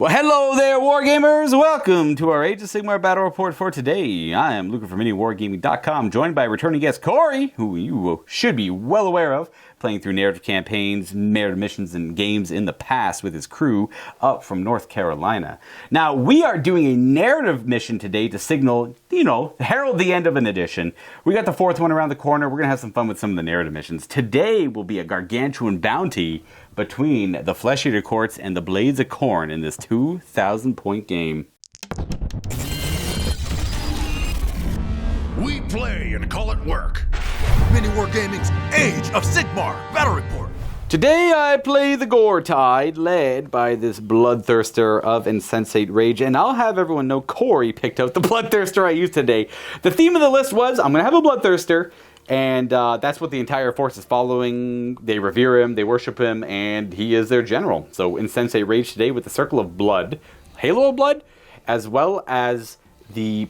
Well, hello there, Wargamers! Welcome to our Age of Sigmar Battle Report for today. I am Luka from MiniWarGaming.com, joined by returning guest Cory, who you should be well aware of, playing through narrative campaigns, narrative missions, and games in the past with his crew up from North Carolina. Now, we are doing a narrative mission today to signal, herald the end of an edition. We got the fourth one around the corner. We're going to have some fun with some of the narrative missions. Today will be a Gargantuan Bounty between the Flesh Eater Courts and the Blades of Khorne in this 2,000-point game. We play and call it work. MiniWarGaming's Age of Sigmar Battle Report. Today I play the Gore Tide, led by this Bloodthirster of Insensate Rage, and I'll have everyone know Cory picked out the Bloodthirster I used today. The theme of the list was, I'm going to have a Bloodthirster, and that's what the entire force is following. They revere him, they worship him, and he is their general. So Insensate Rage today with the Circle of Blood, Halo of Blood, as well as the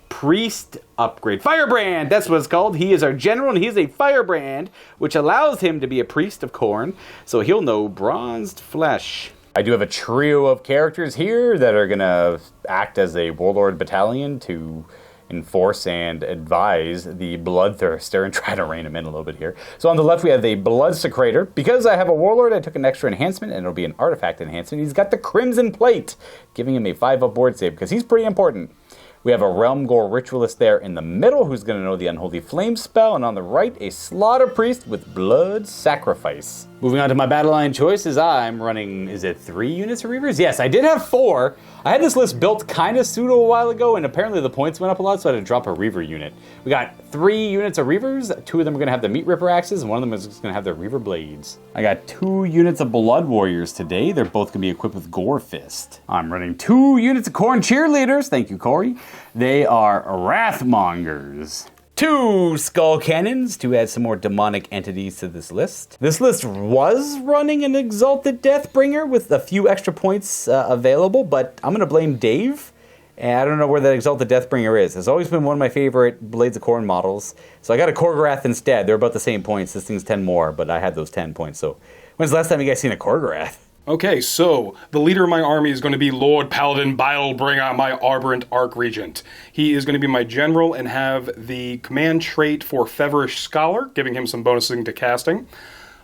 Priest upgrade. Firebrand, that's what it's called. He is our general, and he's a Firebrand, which allows him to be a Priest of Khorne, so he'll know Bronzed Flesh. I do have a trio of characters here that are going to act as a Warlord battalion to enforce and advise the Bloodthirster and try to rein him in a little bit here. So on the left we have the Bloodsecrator. Because I have a Warlord, I took an extra enhancement, and it'll be an artifact enhancement. He's got the Crimson Plate, giving him a 5-up board save because he's pretty important. We have a Realm Gore Ritualist there in the middle who's going to know the Unholy Flame spell, and on the right, a Slaughter Priest with Blood Sacrifice. Moving on to my battle line choices, I'm running, is it 3 units of Reavers? Yes, I did have 4. I had this list built kind of pseudo a while ago, and apparently the points went up a lot, so I had to drop a Reaver unit. We got 3 units of Reavers. 2 of them are going to have the Meat Ripper axes, and one of them is just going to have the Reaver blades. I got 2 units of Blood Warriors today. They're both going to be equipped with Gore Fist. I'm running 2 units of Khorne Cheerleaders. Thank you, Cory. They are Wrathmongers. 2 Skull Cannons to add some more demonic entities to this list. This list was running an Exalted Deathbringer with a few extra points available, but I'm going to blame Dave. And I don't know where that Exalted Deathbringer is. It's always been one of my favorite Blades of Khorne models. So I got a Korgorath instead. They're about the same points. This thing's 10 more, but I had those 10 points. So when's the last time you guys seen a Korgorath? Okay, so the leader of my army is going to be Lord Paladin Bilebringer, my Arborant Archregent. He is going to be my general and have the command trait for Feverish Scholar, giving him some bonusing to casting.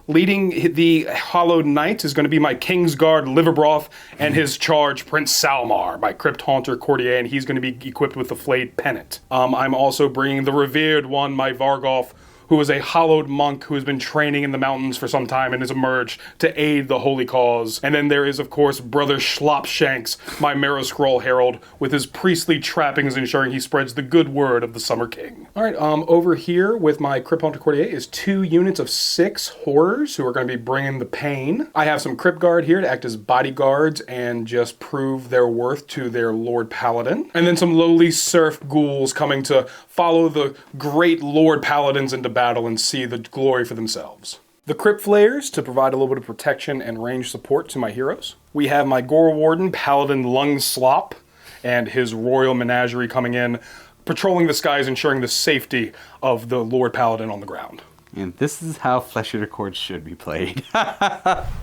Leading the Hollowed Knight is going to be my Kingsguard Liverbroth and his charge Prince Salmar, my Crypt Haunter Courtier, and he's going to be equipped with the Flayed Pennant. I'm also bringing the revered one, my Vargoth, who is a hallowed monk who has been training in the mountains for some time and has emerged to aid the holy cause. And then there is, of course, Brother Schlopshanks, my Marrow Scroll Herald, with his priestly trappings ensuring he spreads the good word of the Summer King. Alright, over here with my Crypt Haunter Courtier is 2 units of 6 Horrors who are going to be bringing the pain. I have some Crypt Guard here to act as bodyguards and just prove their worth to their Lord Paladin. And then some lowly Serf Ghouls coming to follow the great Lord Paladins into battle and see the glory for themselves. The Crypt Flayers to provide a little bit of protection and range support to my heroes. We have my Gore Warden, Paladin Lungslop, and his Royal Menagerie coming in, patrolling the skies, ensuring the safety of the Lord Paladin on the ground. And this is how Flesh Eater Courts should be played.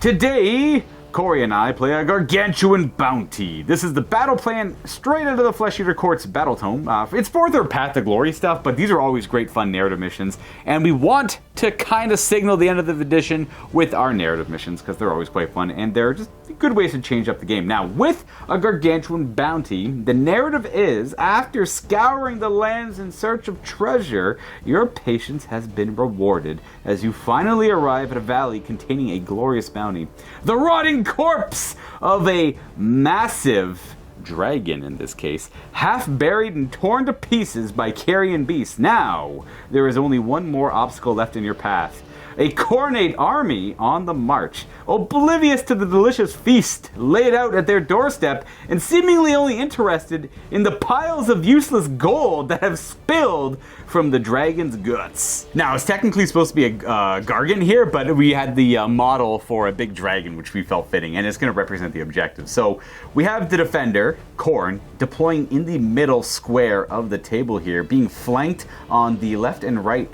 Today, Cory and I play a Gargantuan Bounty. This is the battle plan straight out of the Flesh Eater Courts battle tome. It's for their Path to Glory stuff, but these are always great fun narrative missions, and we want to kind of signal the end of the edition with our narrative missions, because they're always quite fun, and they're just good ways to change up the game. Now, with a Gargantuan Bounty, the narrative is, after scouring the lands in search of treasure, your patience has been rewarded as you finally arrive at a valley containing a glorious bounty. The rotting corpse of a massive dragon, in this case, half buried and torn to pieces by carrion beasts. Now, there is only one more obstacle left in your path. A Khornate army on the march, oblivious to the delicious feast laid out at their doorstep and seemingly only interested in the piles of useless gold that have spilled from the dragon's guts. Now, it's technically supposed to be a Gargant here, but we had the model for a big dragon, which we felt fitting, and it's going to represent the objective. So we have the defender, Khorne, deploying in the middle square of the table here, being flanked on the left and right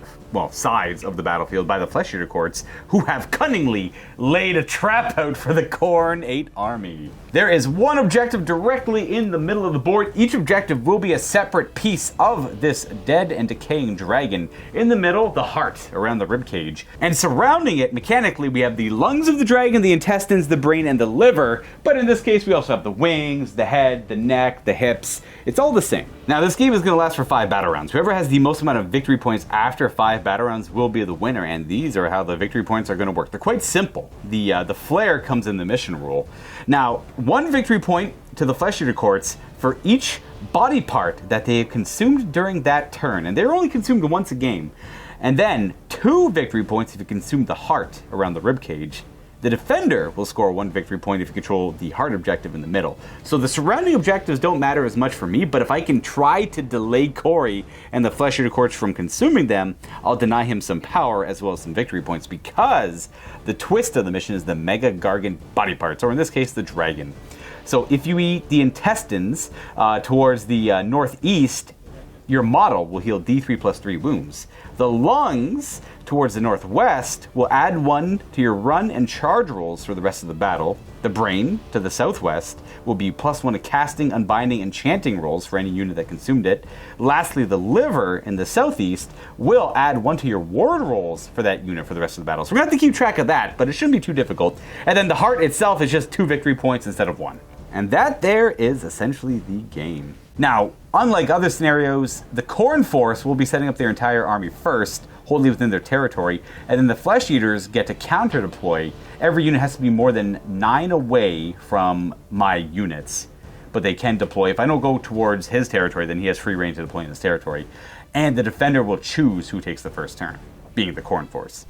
sides of the battlefield by the Flesh Eater Courts, who have cunningly laid a trap out for the Khornate army. There is one objective directly in the middle of the board. Each objective will be a separate piece of this dead and decaying dragon. In the middle, the heart around the ribcage. And surrounding it, mechanically, we have the lungs of the dragon, the intestines, the brain, and the liver. But in this case, we also have the wings, the head, the neck, the hips. It's all the same. Now, this game is going to last for 5 battle rounds. Whoever has the most amount of victory points after 5 battle rounds will be the winner, and these are how the victory points are going to work. They're quite simple. The flare comes in the mission rule. Now, 1 victory point to the Flesh Eater Courts for each body part that they have consumed during that turn, and they're only consumed once a game. And then 2 victory points if you consume the heart around the ribcage. The defender will score 1 victory point if you control the heart objective in the middle. So the surrounding objectives don't matter as much for me, but if I can try to delay Cory and the Flesh Eater Courts from consuming them, I'll deny him some power as well as some victory points, because the twist of the mission is the Mega Gargant body parts, or in this case, the dragon. So if you eat the intestines towards the northeast, your model will heal D3 plus 3 wounds. The lungs towards the northwest will add 1 to your run and charge rolls for the rest of the battle. The brain to the southwest will be +1 to casting, unbinding, and chanting rolls for any unit that consumed it. Lastly, the liver in the southeast will add 1 to your ward rolls for that unit for the rest of the battle. So we're going to have to keep track of that, but it shouldn't be too difficult. And then the heart itself is just 2 victory points instead of 1. And that there is essentially the game. Now, unlike other scenarios, the Khorne force will be setting up their entire army first, wholly within their territory, and then the Flesh Eaters get to counter deploy. Every unit has to be more than 9 away from my units, but they can deploy. If I don't go towards his territory, then he has free reign to deploy in his territory. And the defender will choose who takes the first turn, being the Khorne force.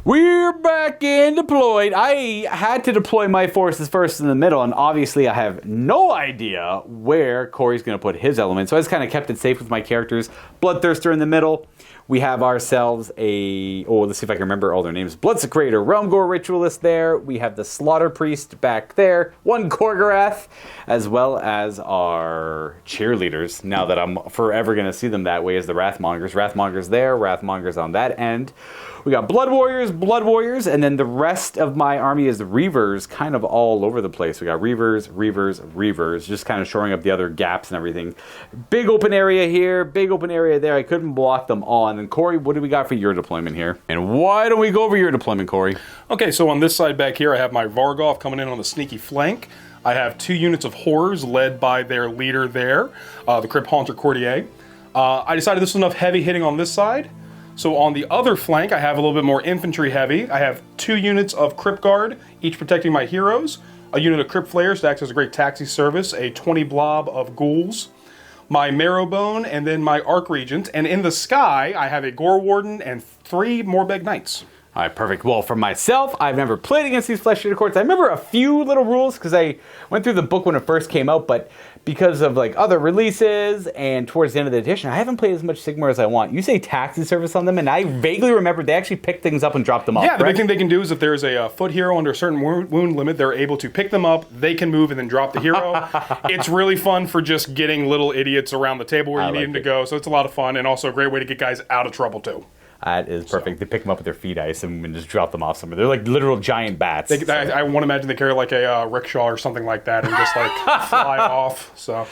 We're back in deployed. I had to deploy my forces first in the middle, and obviously I have no idea where Cory's going to put his element, so I just kind of kept it safe with my characters. Bloodthirster in the middle. We have ourselves let's see if I can remember all their names. Bloodsecrator, Realmgore Ritualist there. We have the Slaughter Priest back there. 1 Gorgorath, as well as our cheerleaders. Now that I'm forever going to see them that way as the Wrathmongers. Wrathmongers there, Wrathmongers on that end. We got Blood Warriors, and then the rest of my army is the Reavers, kind of all over the place. We got Reavers, just kind of shoring up the other gaps and everything. Big open area here, big open area there. I couldn't block them all. And then, Cory, what do we got for your deployment here? And why don't we go over your deployment, Cory? Okay, so on this side back here, I have my Vargoth coming in on the sneaky flank. I have 2 units of horrors led by their leader there, the Crypt Haunter Courtier. I decided this was enough heavy hitting on this side. So on the other flank, I have a little bit more infantry heavy. I have 2 units of Crypt Guard, each protecting my heroes. A unit of Crypt Flayers that acts as a great taxi service. A 20 blob of ghouls. My Marrowbone, and then my Arc Regent. And in the sky, I have a Gore Warden and 3 Morbeg Knights. All right, perfect. Well, for myself, I've never played against these Flesh Eater Courts. I remember a few little rules because I went through the book when it first came out, but because of like other releases and towards the end of the edition, I haven't played as much Sigmar as I want. You say taxi service on them, and I vaguely remember they actually pick things up and drop them off. Yeah, the big thing they can do is if there's a foot hero under a certain wound limit, they're able to pick them up, they can move, and then drop the hero. It's really fun for just getting little idiots around the table where you need them to go, so it's a lot of fun, and also a great way to get guys out of trouble, too. That is perfect. They pick them up with their feet, I assume, and just drop them off somewhere. They're like literal giant bats. I want to imagine they carry like a rickshaw or something like that and just like fly off. So,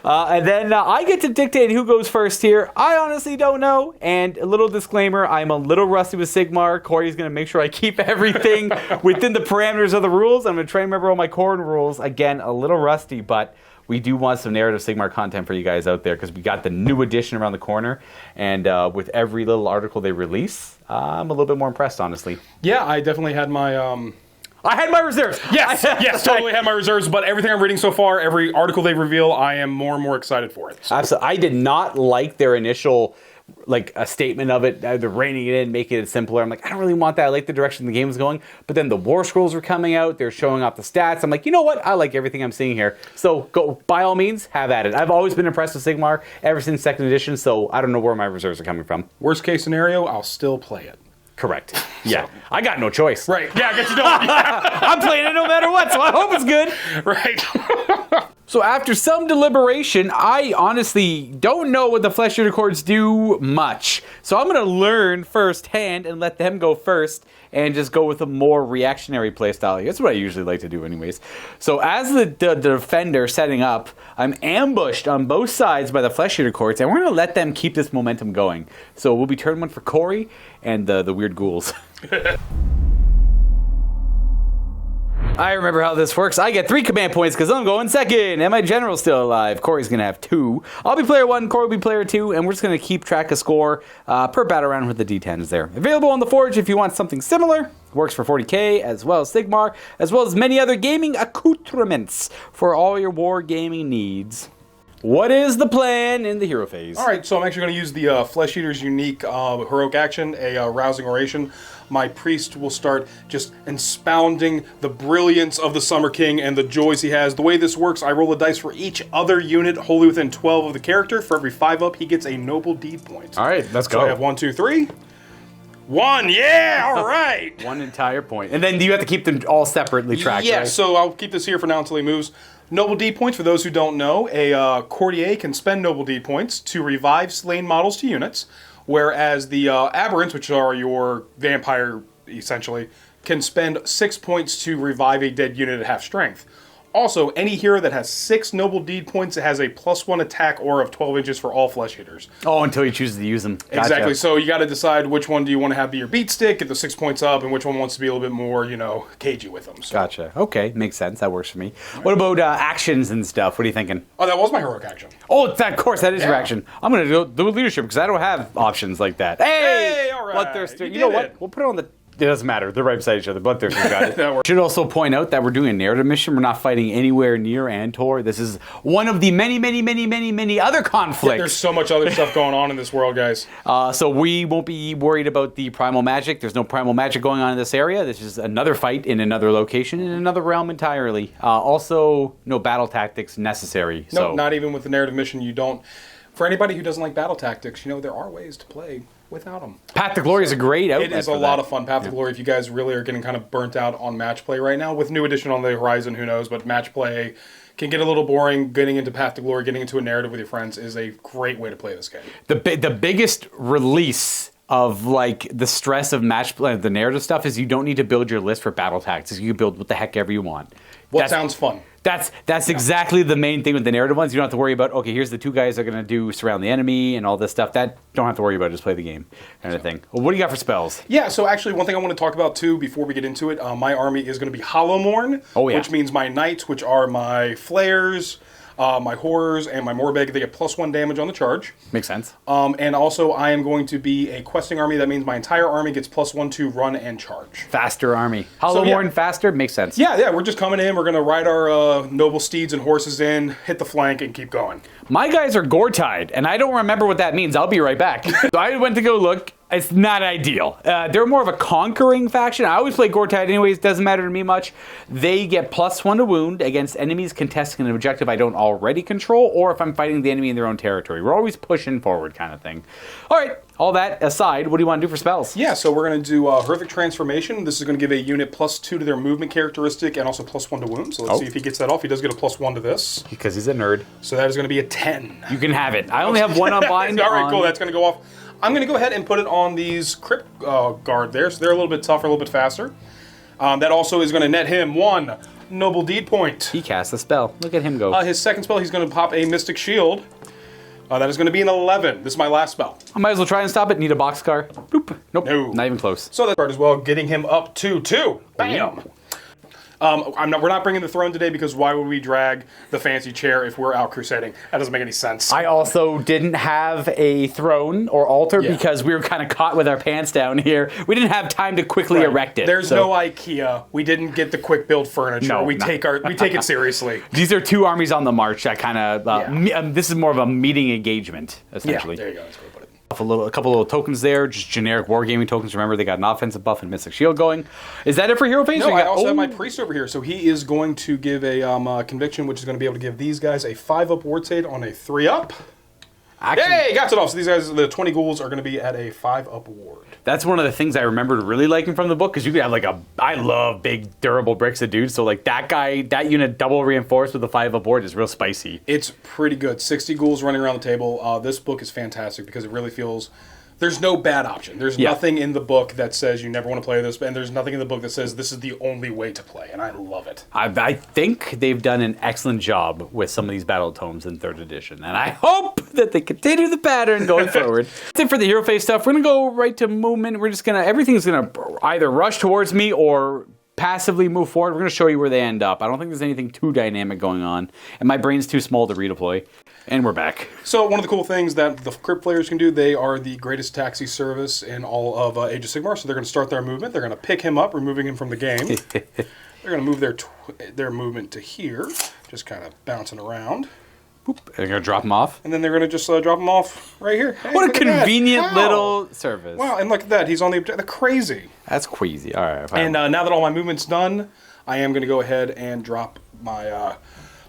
and then I get to dictate who goes first here. I honestly don't know. And a little disclaimer, I'm a little rusty with Sigmar. Cory's going to make sure I keep everything within the parameters of the rules. I'm going to try and remember all my Khorne rules. Again, a little rusty, but we do want some narrative Sigmar content for you guys out there because we got the new edition around the corner, and with every little article they release, I'm a little bit more impressed, honestly. Yeah, I definitely had my... I had my reserves! Yes, totally had my reserves, but everything I'm reading so far, every article they reveal, I am more and more excited for it. So. Absolutely. I did not like their initial... like a statement of it, they're reining it in, making it simpler. I'm like, I don't really want that. I like the direction the game is going. But then the War Scrolls were coming out. They're showing off the stats. I'm like, you know what? I like everything I'm seeing here. So go, by all means, have at it. I've always been impressed with Sigmar ever since 2nd edition, so I don't know where my reserves are coming from. Worst case scenario, I'll still play it. Correct. Yeah. I got no choice. Right. Yeah, I guess you don't. I'm playing it no matter what, so I hope it's good. Right. So after some deliberation, I honestly don't know what the Flesh Eater Cords do much. So I'm going to learn firsthand and let them go first and just go with a more reactionary playstyle. That's what I usually like to do anyways. So as the defender setting up, I'm ambushed on both sides by the Flesh Eater Cords, and we're going to let them keep this momentum going. So we'll be turn one for Cory and the weird ghouls. I remember how this works. I get 3 command points because I'm going second, and my general's still alive. Cory's going to have 2. I'll be player 1, Cory will be player 2, and we're just going to keep track of score per battle round with the D10s there. Available on the Forge if you want something similar. Works for 40k, as well as Sigmar, as well as many other gaming accoutrements for all your wargaming needs. What is the plan in the hero phase? All right, so I'm actually going to use the Flesh Eater's unique heroic action, a rousing oration. My priest will start just expounding the brilliance of the Summer King and the joys he has. The way this works, I roll a dice for each other unit wholly within 12 of the character. For every 5 up, he gets a noble deed point. All right, let's go. So I have 1, 2, 3. 1, yeah, all right. 1 entire point. And then you have to keep them all separately tracked, Yeah, right? so I'll keep this here for now until he moves. Noble deed points, for those who don't know, a courtier can spend noble deed points to revive slain models to units, whereas the aberrants, which are your vampire, essentially, can spend 6 points to revive a dead unit at half strength. Also, any hero that has 6 noble deed points has a +1 attack aura of 12 inches for all Flesh Eaters. Oh, until he chooses to use them. Gotcha. Exactly, so you got to decide which one do you want to have be your beat stick, get the 6 points up, and which one wants to be a little bit more, cagey with them. So. Gotcha. Okay, makes sense. That works for me. What about actions and stuff? What are you thinking? Oh, that was my heroic action. Oh, of course, that is your action. I'm going to do leadership because I don't have options like that. Hey, all right. Bloodthirster. You You know did what? it. We'll put it on the... It doesn't matter. They're right beside each other. Bloodthirster's got it. That works. Should also point out that we're doing a narrative mission. We're not fighting anywhere near Antor. This is one of the many other conflicts. There's so much other stuff going on in this world, guys. So we won't be worried about the primal magic. There's no primal magic going on in this area. This is another fight in another location, in another realm entirely. Also, no battle tactics necessary. No, So. not even with the narrative mission. You don't. For anybody who doesn't like battle tactics, there are ways to play without them. Path to Glory is a great outlet. It is a lot of fun. Path to Glory, if you guys really are getting kind of burnt out on match play right now, with new edition on the horizon, who knows, but match play can get a little boring. Getting into Path to Glory, getting into a narrative with your friends is a great way to play this game. The biggest release of the stress of match play, the narrative stuff, is you don't need to build your list for battle tactics. You can build what the heck ever you want. What sounds fun? That's exactly the main thing with the narrative ones. You don't have to worry about, okay, here's the 2 guys that are going to do surround the enemy and all this stuff. That don't have to worry about. Just play the game kind of thing. Well, what do you got for spells? Yeah, so actually one thing I want to talk about too before we get into it, my army is going to be Hollowmorn, which means my knights, which are my flayers, my horrors, and my morbeg. They get +1 damage on the charge. Makes sense. And also I am going to be a questing army. That means my entire army gets +1 to run and charge. Faster army. Hollowmorn faster? Makes sense. Yeah, we're just coming in. We're going to ride our noble steeds and horses in, hit the flank, and keep going. My guys are gore-tied, and I don't remember what that means. I'll be right back. So I went to go look. It's not ideal. They're more of a conquering faction. I always play Gore-Tied anyways. Doesn't matter to me much. They get +1 to wound against enemies contesting an objective I don't already control, or if I'm fighting the enemy in their own territory. We're always pushing forward kind of thing. All right, all that aside, what do you want to do for spells? Yeah, so we're going to do Horrific Transformation. This is going to give a unit +2 to their movement characteristic and also +1 to wound. So let's see if he gets that off. He does get a +1 to this. Because he's a nerd. So that is going to be a 10. You can have it. I only have 1 on bind. All right, cool. That's going to go off. I'm going to go ahead and put it on these Crypt Guard there, so they're a little bit tougher, a little bit faster. That also is going to net him 1 Noble Deed point. He casts a spell. Look at him go. His second spell, he's going to pop a Mystic Shield. That is going to be an 11. This is my last spell. I might as well try and stop it. Need a boxcar. Boop. Nope. No. Not even close. So that card as well, getting him up to 2. Bam! We're not bringing the throne today because why would we drag the fancy chair if we're out crusading? That doesn't make any sense. I also didn't have a throne or altar because we were kind of caught with our pants down here. We didn't have time to quickly erect it. There's no IKEA. We didn't get the quick build furniture. No, we take it seriously. These are 2 armies on the march. That kind of this is more of a meeting engagement essentially. Yeah, there you go. That's where we put it. A couple little tokens there, just generic wargaming tokens. Remember, they got an offensive buff and Mystic Shield going. Is that it for hero phase? No, I also have my priest over here, so he is going to give a conviction, which is going to be able to give these guys a 5-up ward save on a 3-up. Actually, Yay, got it off. So these guys, the 20 ghouls, are going to be at a 5-up award. that's one of the things I remembered really liking from the book, because you could have like I love big durable bricks of dudes, so like that unit double reinforced with a 5-up board is real spicy. It's pretty good. 60 ghouls running around the table. This book is fantastic because it really feels... There's no bad option. There's nothing in the book that says you never want to play this, and there's nothing in the book that says this is the only way to play, and I love it. I think they've done an excellent job with some of these battle tomes in 3rd edition, and I hope that they continue the pattern going forward. That's it for the hero phase stuff. We're going to go right to movement. Everything's going to either rush towards me or passively move forward. We're going to show you where they end up. I don't think there's anything too dynamic going on, and my brain's too small to redeploy. And we're back. So one of the cool things that the Crypt players can do, they are the greatest taxi service in all of Age of Sigmar. So they're going to start their movement. They're going to pick him up, removing him from the game. They're going to move their movement to here, just kind of bouncing around. Boop. They're going to drop him off. And then they're going to just drop him off right here. Hey, What a look at that. convenient Wow. little service. Wow, and look at that. He's on the objective. Crazy. That's queasy. All right. Fine. And now that all my movement's done, I am going to go ahead and drop my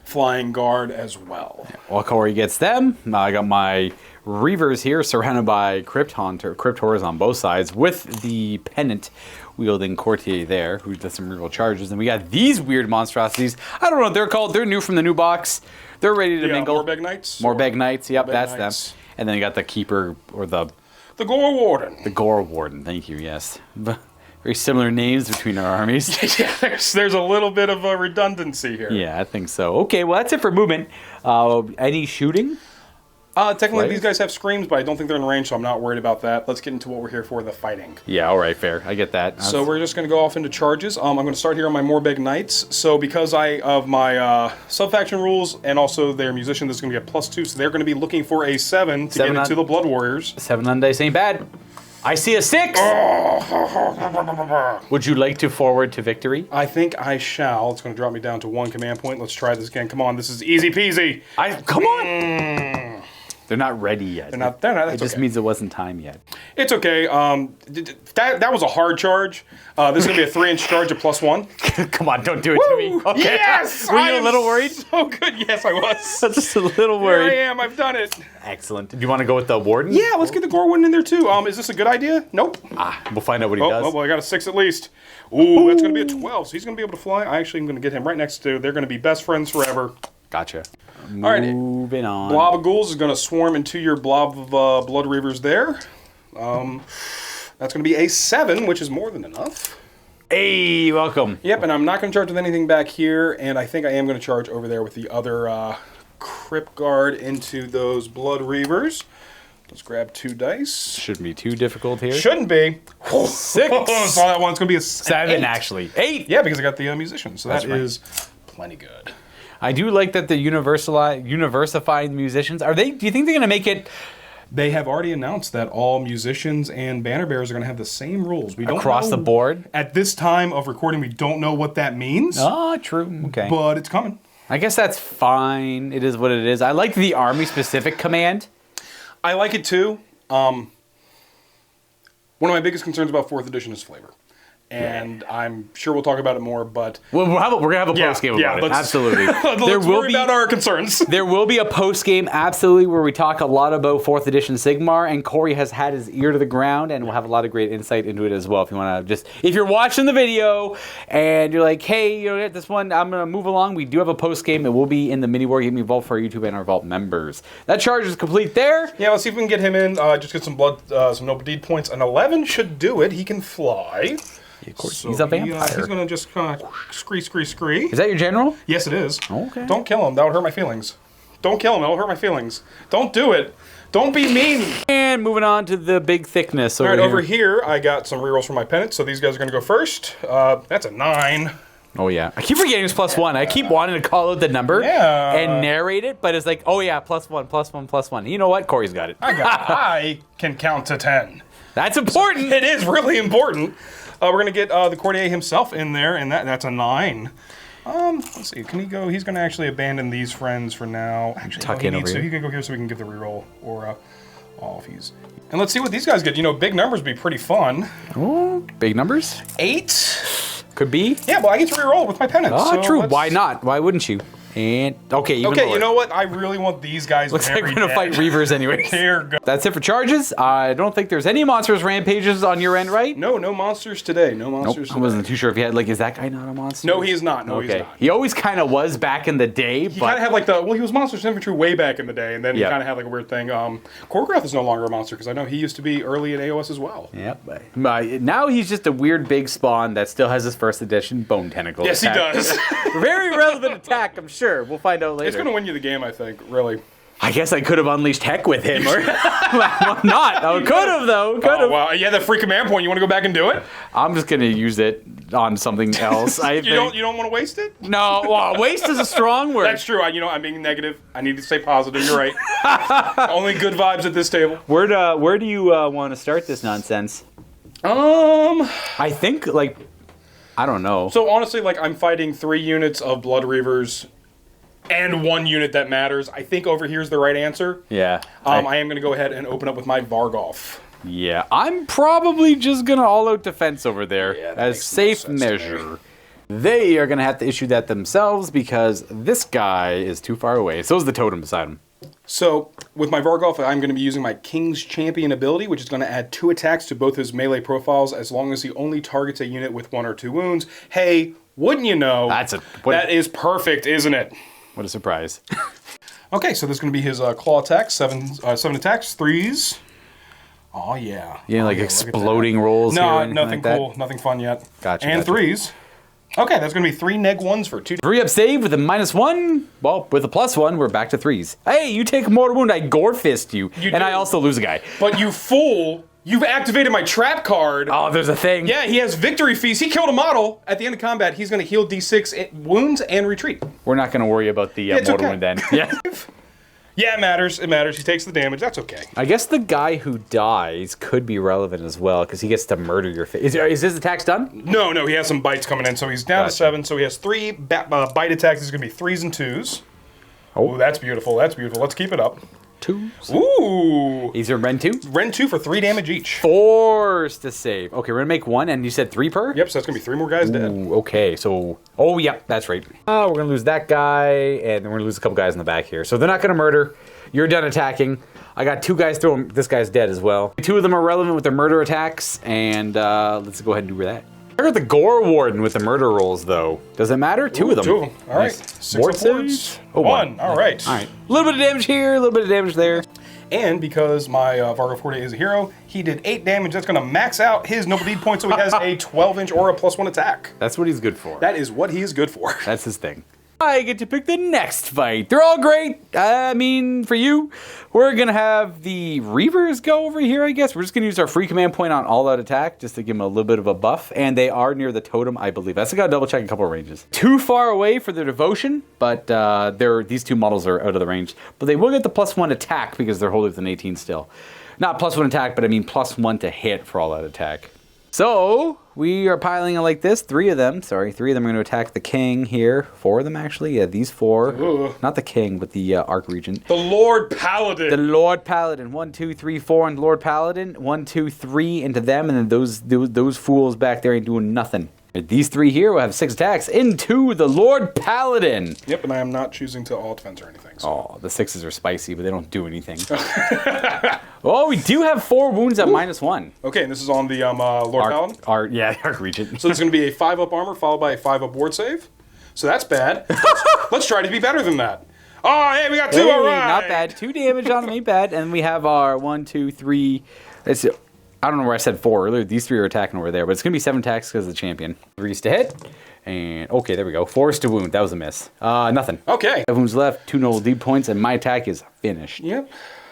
flying guard as well. While Cory gets them, I got my Reavers here surrounded by Crypt Horrors on both sides with the pennant wielding Courtier there, who does some real charges. And we got these weird monstrosities. I don't know what they're called. They're new from the new box. They're ready to mingle. Morbeg Knights? Morbeg Knights. Yep, Morbeg that's Knights. them. And then you got the Keeper, or the Gore Warden. Gore Warden. Thank you, yes. Very similar names between our armies. Yeah, there's a little bit of a redundancy here. Yeah, I think so. Okay, well, that's it for movement. Any shooting? Technically, Right. these guys have screams, but I don't think they're in range, so I'm not worried about that. Let's get into what we're here for, the fighting. Yeah, all right, fair. I get that. So we're just going to go off into charges. I'm going to start here on my Morbeg Knights. So because of my sub-faction rules and also their musician, this is going to be a +2, so they're going to be looking for a 7 to get into the Blood Warriors. 7 on dice ain't bad. I see a 6! Would you like to forward to victory? I think I shall. It's going to drop me down to 1 command point. Let's try this again. Come on, this is easy peasy. Come on! They're not ready yet. They're not. That's It just okay. means it wasn't time yet. It's okay. That was a hard charge. This is going to be a 3-inch charge at +1. Come on, don't do it to me. Okay. Yes! Were you a little worried? So good. Yes, I was. Just a little Here I worried. am. I've done it. Excellent. Do you want to go with the Warden? Yeah, let's get the Gore Warden in there too. Is this a good idea? Nope. We'll find out what he does. Oh, well, I got a 6 at least. Ooh, that's going to be a 12. So he's going to be able to fly. I actually am going to get him right next to. They're going to be best friends forever. Gotcha. All right. Moving on. Blob of ghouls is going to swarm into your blob of blood reavers there. That's going to be a 7, which is more than enough. Hey, welcome. Yep, and I'm not going to charge with anything back here, and I think I am going to charge over there with the other Crypt Guard into those blood reavers. Let's grab 2 dice. Shouldn't be too difficult here. Shouldn't be. 6. Saw that one. It's going to be a 7, 8. actually. 8. Yeah, because I got the musician, so That's that right. is plenty good. I do like that the universifying musicians. Do you think they're going to make it They have already announced that all musicians and banner bearers are going to have the same rules. We don't across know, the board? At this time of recording, we don't know what that means, Oh, true. Okay. but it's coming. I guess that's fine. It is what it is. I like the army-specific command. I like it too. One of my biggest concerns about 4th edition is flavor. And I'm sure we'll talk about it more, but... Well, we're going to have a post-game about it. Absolutely. Let's worry about our concerns. There will be a post-game, absolutely, where we talk a lot about 4th edition Sigmar, and Cory has had his ear to the ground, and we'll have a lot of great insight into it as well. If you want to if you're watching the video, and you're like, hey, this one, I'm going to move along, we do have a post-game. It will be in the MiniWarGaming Vault for our YouTube and our Vault members. That charge is complete there. Yeah, let's see if we can get him in. Just get some blood, some noble deed points. An 11 should do it. He can fly. Of course, So he's a vampire. he's going to just kind of scree. Is that your general? Yes, it is. Okay. Don't kill him. That would hurt my feelings. Don't kill him. That will hurt my feelings. Don't do it. Don't be mean. And moving on to the big thickness over All right, here. over here, I got some rerolls for my pennant, so these guys are going to go first. That's a 9. Oh, yeah. I keep forgetting it's +1. I keep wanting to call out the number and narrate it, but it's like, oh, yeah, +1. You know what? Cory's got it. I can count to 10. That's important. It is really important. We're going to get the Courtier himself in there, and that's a 9. Let's see. Can he go? He's going to actually abandon these friends for now. Actually, Tuck he in needs over to. here. He can go here so we can give the reroll or off. And let's see what these guys get. Big numbers would be pretty fun. Ooh, big numbers. 8. Could be. Yeah, well, I get to reroll with my pennant. Oh, so true. let's- Why not? Why wouldn't you? And okay, even Okay, lower. you know what? I really want these guys. Looks like very we're gonna dead. fight Reavers anyways. They're go- That's it for charges. I don't think there's any monsters rampages on your end, right? No monsters today. No Nope. monsters I today. wasn't too sure if you had like, is that guy not a monster? No, he is not. No, Okay. he's not. He always kind of was back in the day, He but kind of had like he was Monsters Infantry way back in the day, and then he Yep. kind of had like a weird thing. Korgrath is no longer a monster because I know he used to be early in AOS as well. yep. Now he's just a weird big spawn that still has his first edition bone tentacle. Yes, he attack. does. Very relevant attack, I'm sure. We'll find out later. It's going to win you the game, I think, really. I guess I could have unleashed heck with him, or well, not. I could have though. Could Oh, have. wow. Yeah, that free command point. You want to go back and do it? I'm just gonna use it on something else. I You think. don't want to waste it? No, well, waste is a strong word. That's true. I'm being negative. I need to stay positive. You're right. Only good vibes at this table. Where do you want to start this nonsense? I think I don't know. So honestly, I'm fighting 3 units of Blood Reavers and 1 unit that matters. I think over here is the right answer. Yeah. I am going to go ahead and open up with my Vargolf. Yeah, I'm probably just gonna all-out defense over there Yeah, that as makes safe no sense to measure. They are gonna have to issue that themselves because this guy is too far away. So is the totem beside him. So with my Vargolf, I'm going to be using my King's Champion ability, which is going to add 2 attacks to both his melee profiles as long as he only targets a unit with 1 or 2 wounds. Hey, wouldn't you know? That is perfect, isn't it? What a surprise! Okay, so this is going to be his claw attack, 7 attacks, 3s. Oh yeah. Yeah, look at exploding rolls. that. here or No, anything nothing like cool, nothing fun yet. Gotcha, And gotcha. 3s. Okay, that's going to be 3 neg 1s for 2. 3-up save with a -1. Well, with a +1, we're back to 3s. Hey, you take a mortal wound, I gore fist you, You and do. I also lose a guy. But you fool, you've activated my trap card. Oh, there's a thing. Yeah, he has Victory Feast. He killed a model. At the end of combat, he's going to heal D6 wounds and retreat. We're not gonna worry about the it's mortal okay. wound then. Yeah. Yeah, it matters. It matters. He takes the damage. That's okay. I guess the guy who dies could be relevant as well because he gets to murder your face. Is his attacks done? No, he has some bites coming in, so he's down to Gotcha. 7. So he has 3 bite attacks. It's going to be 3s and 2s. Oh. Ooh, that's beautiful. That's beautiful. Let's keep it up. 2s. Ooh. These are Ren 2. Ren 2 for 3 damage each. Forced to save. Okay, we're gonna make 1, and you said 3 per? Yep, so that's going to be 3 more guys dead. Ooh, okay, so... Oh, yeah, that's right. We're gonna lose that guy, and then we're gonna lose a couple guys in the back here. So they're not gonna murder. You're done attacking. I got 2 guys through him. This guy's dead as well. 2 of them are relevant with their murder attacks, and let's go ahead and do that. I got the Gore Warden with the murder rolls, though. Does it matter? 2 of them. 2 of them. All right. Nice. 6 Ward reports. saves? Oh, 1. All right. All right. A little bit of damage here, a little bit of damage there. And because my Vargo Forte is a hero, he did 8 damage. That's going to max out his noble deed point, so he has a 12-inch aura +1 attack. That's what he's good for. That is what he is good for. That's his thing. I get to pick the next fight. They're all great. I mean, for you, we're going to have the Reavers go over here, I guess. We're just going to use our free command point on all-out attack just to give them a little bit of a buff. And they are near the totem, I believe. That's got to double-check a couple of ranges. Too far away for their devotion, but these 2 models are out of the range. But they will get the +1 attack because they're holding with an 18 still. Not +1 attack, but I mean +1 to hit for all-out attack. So, we are piling it like this. 3 of them are going to attack the king here. 4 of them, actually. Yeah, these 4. Ooh. Not the king, but the Archregent. The Lord Paladin. The Lord Paladin. 1, 2, 3, 4 on Lord Paladin. 1, 2, 3 into them, and then those fools back there ain't doing nothing. These 3 here will have 6 attacks into the Lord Paladin. Yep, and I am not choosing to all defense or anything. So. Oh, the 6s are spicy, but they don't do anything. Oh, we do have 4 wounds at -1. Okay, and this is on the Lord Paladin. Archregent. So this is going to be a 5-up armor followed by a 5-up ward save. So that's bad. Let's try to be better than that. Oh, hey, we got 2. Hey, All right. not bad. 2 damage on them ain't bad. And we have our 1, 2, 3. Let's see. I don't know where I said 4 earlier. These 3 are attacking over there, but it's going to be 7 attacks because of the champion. 3s to hit. And, okay, there we go. 4s to wound. That was a miss. Nothing. Okay. 5 wounds left, 2 noble deed points, and my attack is finished. Yep.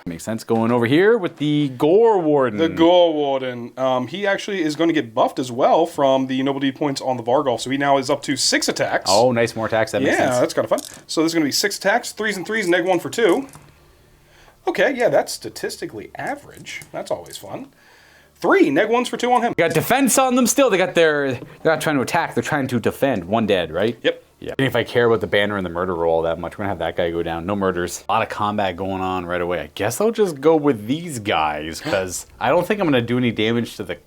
Makes sense. Going over here with the Gore Warden. The Gore Warden. He actually is going to get buffed as well from the noble deed points on the Vargolf. So he now is up to 6 attacks. Oh, nice. More attacks. That makes sense. Yeah, that's kind of fun. So this is going to be 6 attacks, 3s and 3s, neg 1 for 2. Okay, yeah, that's statistically average. That's always fun. 3 neg 1s for 2 on him. Got defense on them still. They're not trying to attack. They're trying to defend. 1 dead, right? Yep. Yeah. And if I care about the banner and the murder roll that much, we're going to have that guy go down. No murders. A lot of combat going on right away. I guess I'll just go with these guys because I don't think I'm going to do any damage to the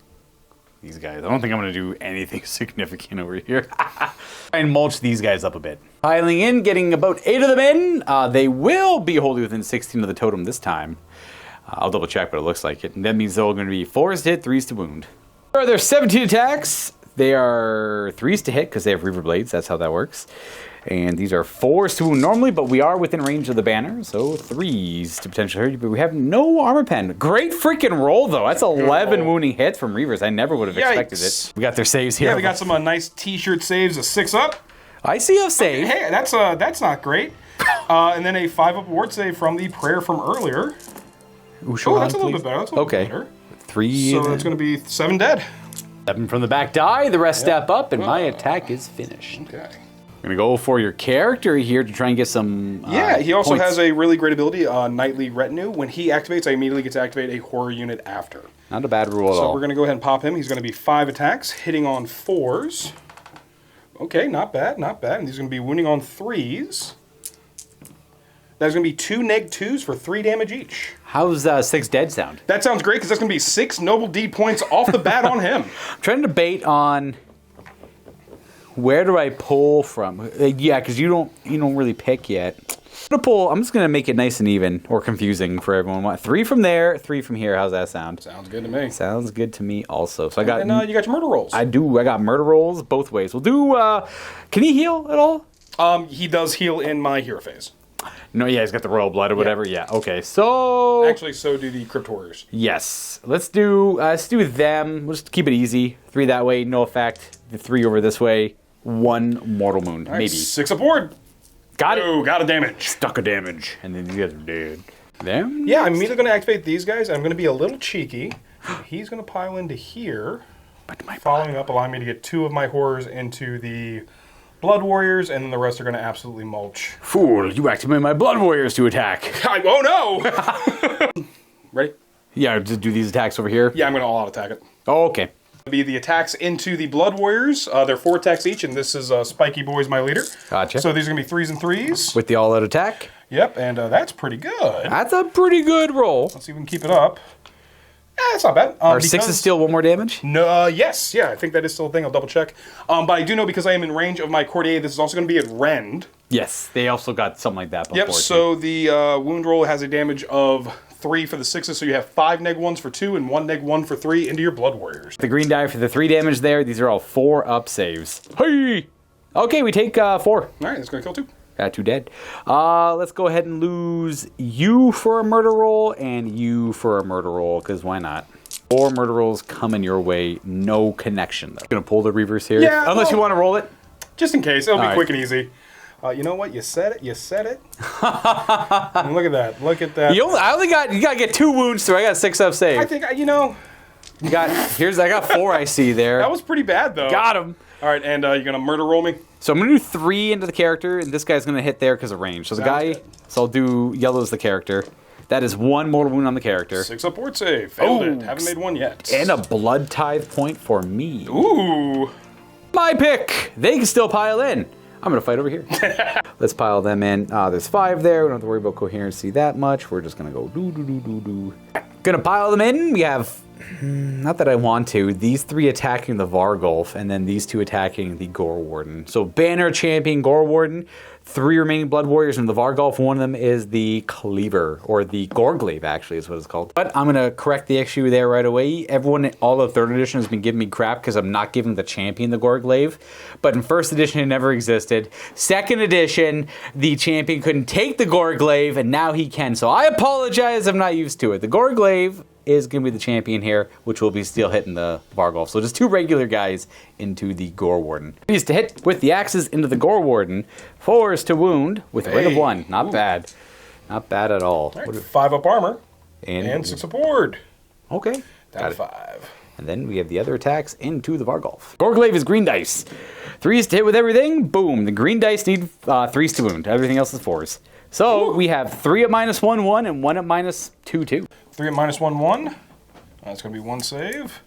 these guys. I don't think I'm going to do anything significant over here. And mulch these guys up a bit. Piling in, getting about 8 of them in. They will be wholly within 16 of the totem this time. I'll double check, but it looks like it. And that means they're all going to be 4s to hit, 3s to wound. There's 17 attacks. They are 3s to hit because they have Reaver Blades. That's how that works. And these are 4s to wound normally, but we are within range of the banner, so 3s to potentially hurt you. But we have no armor pen. Great freaking roll, though. That's 11 wounding hits from Reavers. I never would have expected it. We got their saves here. Yeah, we got some nice T-shirt saves, a 6-up. I see a save. Okay, hey, that's not great. And then a 5-up ward save from the prayer from earlier. Oh, that's a little bit better. That's a little bit better. 3. So that's going to be 7 dead. 7 from the back die. The rest step up, and my attack is finished. Okay. I'm going to go for your character here to try and get some he also points. has a really great ability, Nightly Retinue. When he activates, I immediately get to activate a horror unit after. Not a bad rule at all. So we're going to go ahead and pop him. He's going to be 5 attacks, hitting on 4s. Okay, not bad, not bad. And he's going to be wounding on 3s. That's going to be 2 neg-2s for 3 damage each. How's 6 dead sound? That sounds great, because that's going to be 6 Noble D points off the bat on him. I'm trying to debate on where do I pull from. Yeah, because you don't really pick yet. I'm just going to make it nice and even, or confusing for everyone. 3 from there, 3 from here. How's that sound? Sounds good to me. Sounds good to me also. So I got. And you got your murder rolls. I do. I got murder rolls both ways. We'll do. Can he heal at all? He does heal in my hero phase. No, yeah, he's got the royal blood or whatever. Yeah. Okay. So actually, so do the Crypt Warriors. Yes. Let's do them. We'll just keep it easy. 3 that way, no effect. The 3 over this way. 1 mortal wound, right, maybe. 6 aboard. Got it. Oh, got a damage. Stuck a damage, and then these guys are dead. Them? Yeah, I'm either going to activate these guys. I'm going to be a little cheeky. He's going to pile into here. But my following up, allowing me to get 2 of my horrors into the Blood Warriors, and then the rest are going to absolutely mulch. Fool, you activate my Blood Warriors to attack. Oh no! Ready? Yeah, just do these attacks over here. Yeah, I'm going to all-out attack it. Oh, okay. Be the attacks into the Blood Warriors. They're 4 attacks each, and this is Spiky Boy's my leader. Gotcha. So these are going to be 3s and 3s. With the all-out attack? Yep, and that's pretty good. That's a pretty good roll. Let's see if we can keep it up. It's not bad. Are 6s still 1 more damage? No, yes. Yeah, I think that is still a thing. I'll double check. But I do know because I am in range of my Courtier, this is also going to be at Rend. Yes, they also got something like that before. Yep, so the wound roll has a damage of 3 for the 6s, so you have 5 neg-1s for 2 and 1 neg-1 for 3 into your Blood Warriors. The green die for the 3 damage there. These are all 4-up saves. Hey! Okay, we take 4. All right, that's going to kill 2. Got 2 dead. Let's go ahead and lose you for a murder roll and you for a murder roll, because why not? 4 murder rolls coming your way. No connection, though. Gonna pull the Reavers here. Yeah, unless you want to roll it. Just in case. It'll be All quick and easy. You know what? You said it. You said it. And look at that. Look at that. You gotta get 2 wounds through. I got 6-up save. I think, you know. I got 4 I see there. That was pretty bad, though. Got him. All right, and you're going to murder roll me? So I'm going to do 3 into the character, and this guy's going to hit there because of range. So so I'll do yellow as the character. That is 1 mortal wound on the character. 6-up ward save. Failed it. Haven't made 1 yet. And a blood tithe point for me. Ooh. My pick. They can still pile in. I'm going to fight over here. Let's pile them in. There's 5 there. We don't have to worry about coherency that much. We're just going to go do. Going to pile them in. We have, not that I want to, these 3 attacking the Vargulf, and then these 2 attacking the Gore Warden. So Banner, Champion, Gore Warden, 3 remaining Blood Warriors, and the Vargulf, one of them is the Cleaver, or the Gorglaive, actually, is what it's called. But I'm going to correct the issue there right away. Everyone, all of 3rd edition has been giving me crap because I'm not giving the Champion the Gorglaive. But in 1st edition, it never existed. 2nd edition, the Champion couldn't take the Gorglaive, and now he can. So I apologize, I'm not used to it. The Gorglaive is going to be the Champion here, which will be still hitting the Vargulf. So just 2 regular guys into the Gore Warden. 3s to hit with the axes into the Gore Warden. 4s to wound with a rate of 1. Not bad. Not bad at all. All right, 5-up armor and 6-up ward. Okay. Down to 5. And then we have the other attacks into the Vargulf. Gorglaive is green dice. 3s to hit with everything. Boom. The green dice need 3s to wound. Everything else is 4s. So we have 3 at -1/1 and 1 at -2/2. 3 at -1/1. That's going to be 1 save.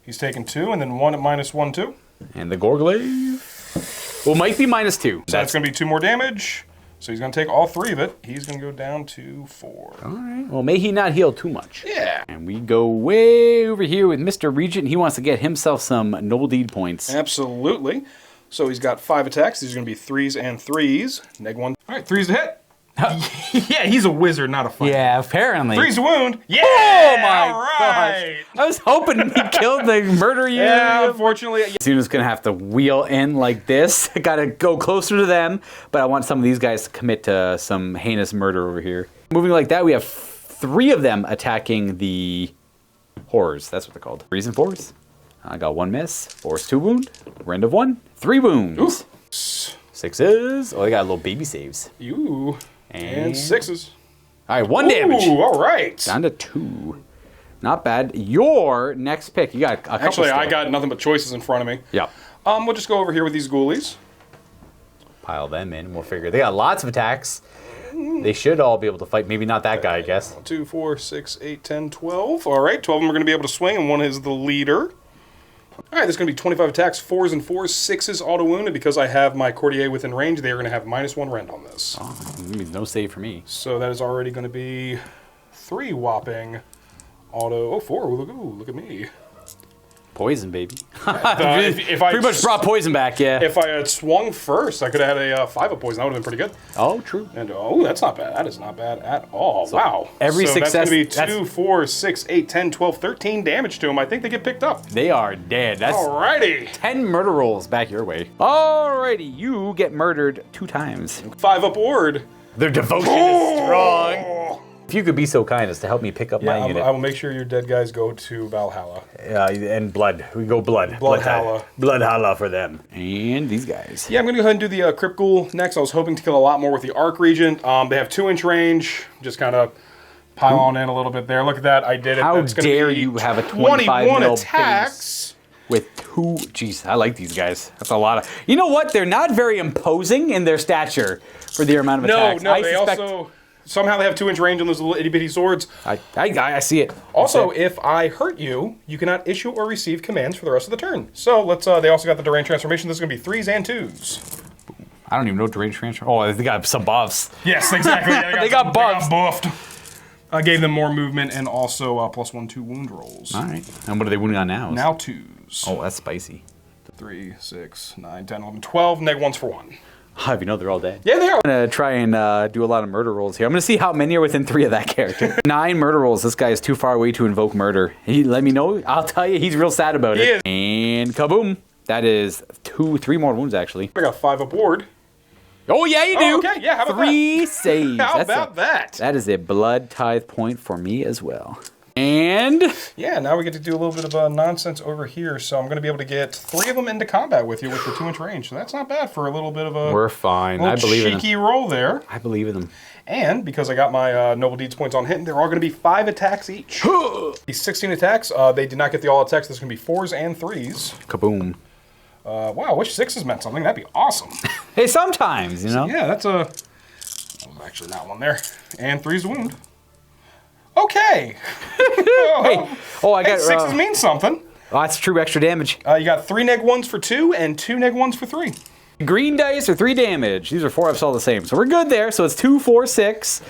He's taking 2, and then 1 at -1/2. And the Gorglaive, well, might be -2. So that's going to be 2 more damage. So he's going to take all 3 of it. He's going to go down to 4. All right. Well, may he not heal too much. Yeah. And we go way over here with Mr. Regent. He wants to get himself some noble deed points. Absolutely. So he's got 5 attacks. These are going to be 3s and 3s. Neg 1. All right, 3's to hit. Yeah, he's a wizard, not a fighter. Yeah, apparently. 3's to wound. Yeah! Oh my all right. gosh. I was hoping he killed the murder unit. Yeah, unfortunately. Suna's going to have to wheel in like this. I got to go closer to them, but I want some of these guys to commit to some heinous murder over here. Moving like that, we have 3 of them attacking the horrors. That's what they're called. 3s and 4s. I got 1 miss. 4's 2 wound. Rend of 1. 3 wounds. Oof. 6s. Oh, they got little baby saves. You. And 6s. All right, 1 damage. Ooh, all right. Down to 2. Not bad. Your next pick. You got a couple Actually, still. I got nothing but choices in front of me. Yep. We'll just go over here with these ghoulies. Pile them in. We'll figure. They got lots of attacks. They should all be able to fight. Maybe not that guy, I guess. 1, 2, 4, 6, 8, 10, 12. All right, 12 of them are going to be able to swing, and 1 is the leader. All right, there's going to be 25 attacks, 4s and 4s, 6s auto wound, and because I have my courtier within range, they are going to have -1 rend on this. Oh, that means no save for me. So that is already going to be 3 whopping auto. Oh, 4. Look at me. Poison, baby. If I Pretty much brought poison back, yeah. If I had swung first, I could have had a 5 of poison. That would have been pretty good. Oh, true. And oh, that's not bad. That is not bad at all. Wow. every so success- that's going to that's- be 2, 4, 6, 8, 10, 12, 13 damage to them. I think they get picked up. They are dead. That's Alrighty. 10 murder rolls back your way. Alrighty, you get murdered 2 times. 5 upward. Their devotion is strong. If you could be so kind as to help me pick up my Yeah, unit. I will make sure your dead guys go to Valhalla. And blood. We go blood. Bloodhalla. Bloodhalla for them. And these guys. Yeah, I'm going to go ahead and do the Crypt Ghoul next. I was hoping to kill a lot more with the Arc Regent. They have 2-inch range. Just kind of pile on in a little bit there. Look at that. I did it. How That's gonna dare be you have a 25 21 mil attacks. With 2, jeez, I like these guys. That's a lot of. You know what? They're not very imposing in their stature for the amount of attacks. No, they also somehow they have 2-inch range on those little itty bitty swords. I see it. Also, if I hurt you, you cannot issue or receive commands for the rest of the turn. So let's. They also got the Durant transformation. This is going to be 3s and 2s. I don't even know what range transfer. Oh, they got some buffs. Yes, exactly. Yeah, They got buffs. They got buffed. I gave them more movement and also +1, 2 wound rolls. All right. And what are they wounding on now? Now 2s. Oh, that's spicy. 3, 6, 9, 10, 11, 12. -1s for 1. If you know they're all dead. Yeah, they are. I'm going to try and do a lot of murder rolls here. I'm going to see how many are within 3 of that character. 9 murder rolls. This guy is too far away to invoke murder. Let me know. I'll tell you, he's real sad about it. He is. And kaboom. That is 3 more wounds, actually. I got 5 aboard. Oh, yeah, you do. Oh, okay, yeah, how about 3 saves. How That's about that? That is a blood tithe point for me as well. And Yeah, now we get to do a little bit of nonsense over here. So I'm going to be able to get 3 of them into combat with you with the 2-inch range. So that's not bad for a little bit of a we're fine. I believe in them. cheeky roll there. I believe in them. And because I got my Noble Deeds points on hitting, they're all going to be 5 attacks each. These 16 attacks, they did not get the all attacks. This is going to be 4s and 3s. Kaboom. Wow, I wish 6s meant something. That'd be awesome. Hey, sometimes, you know? Yeah, that's a... That was actually not one there. And 3's to wound. Okay. I got 6s mean something. Oh, that's true. Extra damage. You got 3 -1s for 2 and 2 -1s for 3. Green dice are 3 damage. These are 4 ups all the same. So we're good there. So it's 2, 4, 6.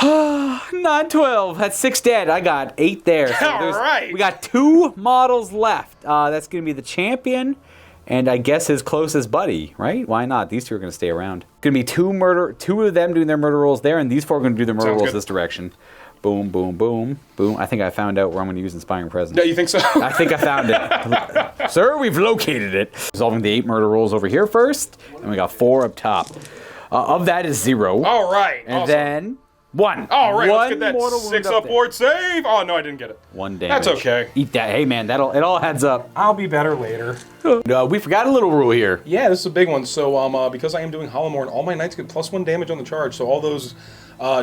9, 12. That's 6 dead. I got 8 there. So All right. We got 2 models left. That's going to be the champion and I guess his closest buddy, right? Why not? These 2 are going to stay around. Going to be 2 of them doing their murder rolls there, and these 4 are going to do their murder Sounds rolls good. this direction. Boom, boom, boom, boom. I think I found out where I'm going to use Inspiring Presence. Yeah, you think so? I think I found it. Sir, we've located it. Resolving the 8 murder rolls over here first, and we got 4 up top. Of that is 0. All right. And awesome. then 1. All right, One let's get that mortal wound 6 up up there. board save. Oh, no, I didn't get it. 1 damage. That's okay. Eat that. Hey, man, it all adds up. I'll be better later. We forgot a little rule here. Yeah, this is a big one. So because I am doing Hollowmorn, all my knights get +1 damage on the charge. So all those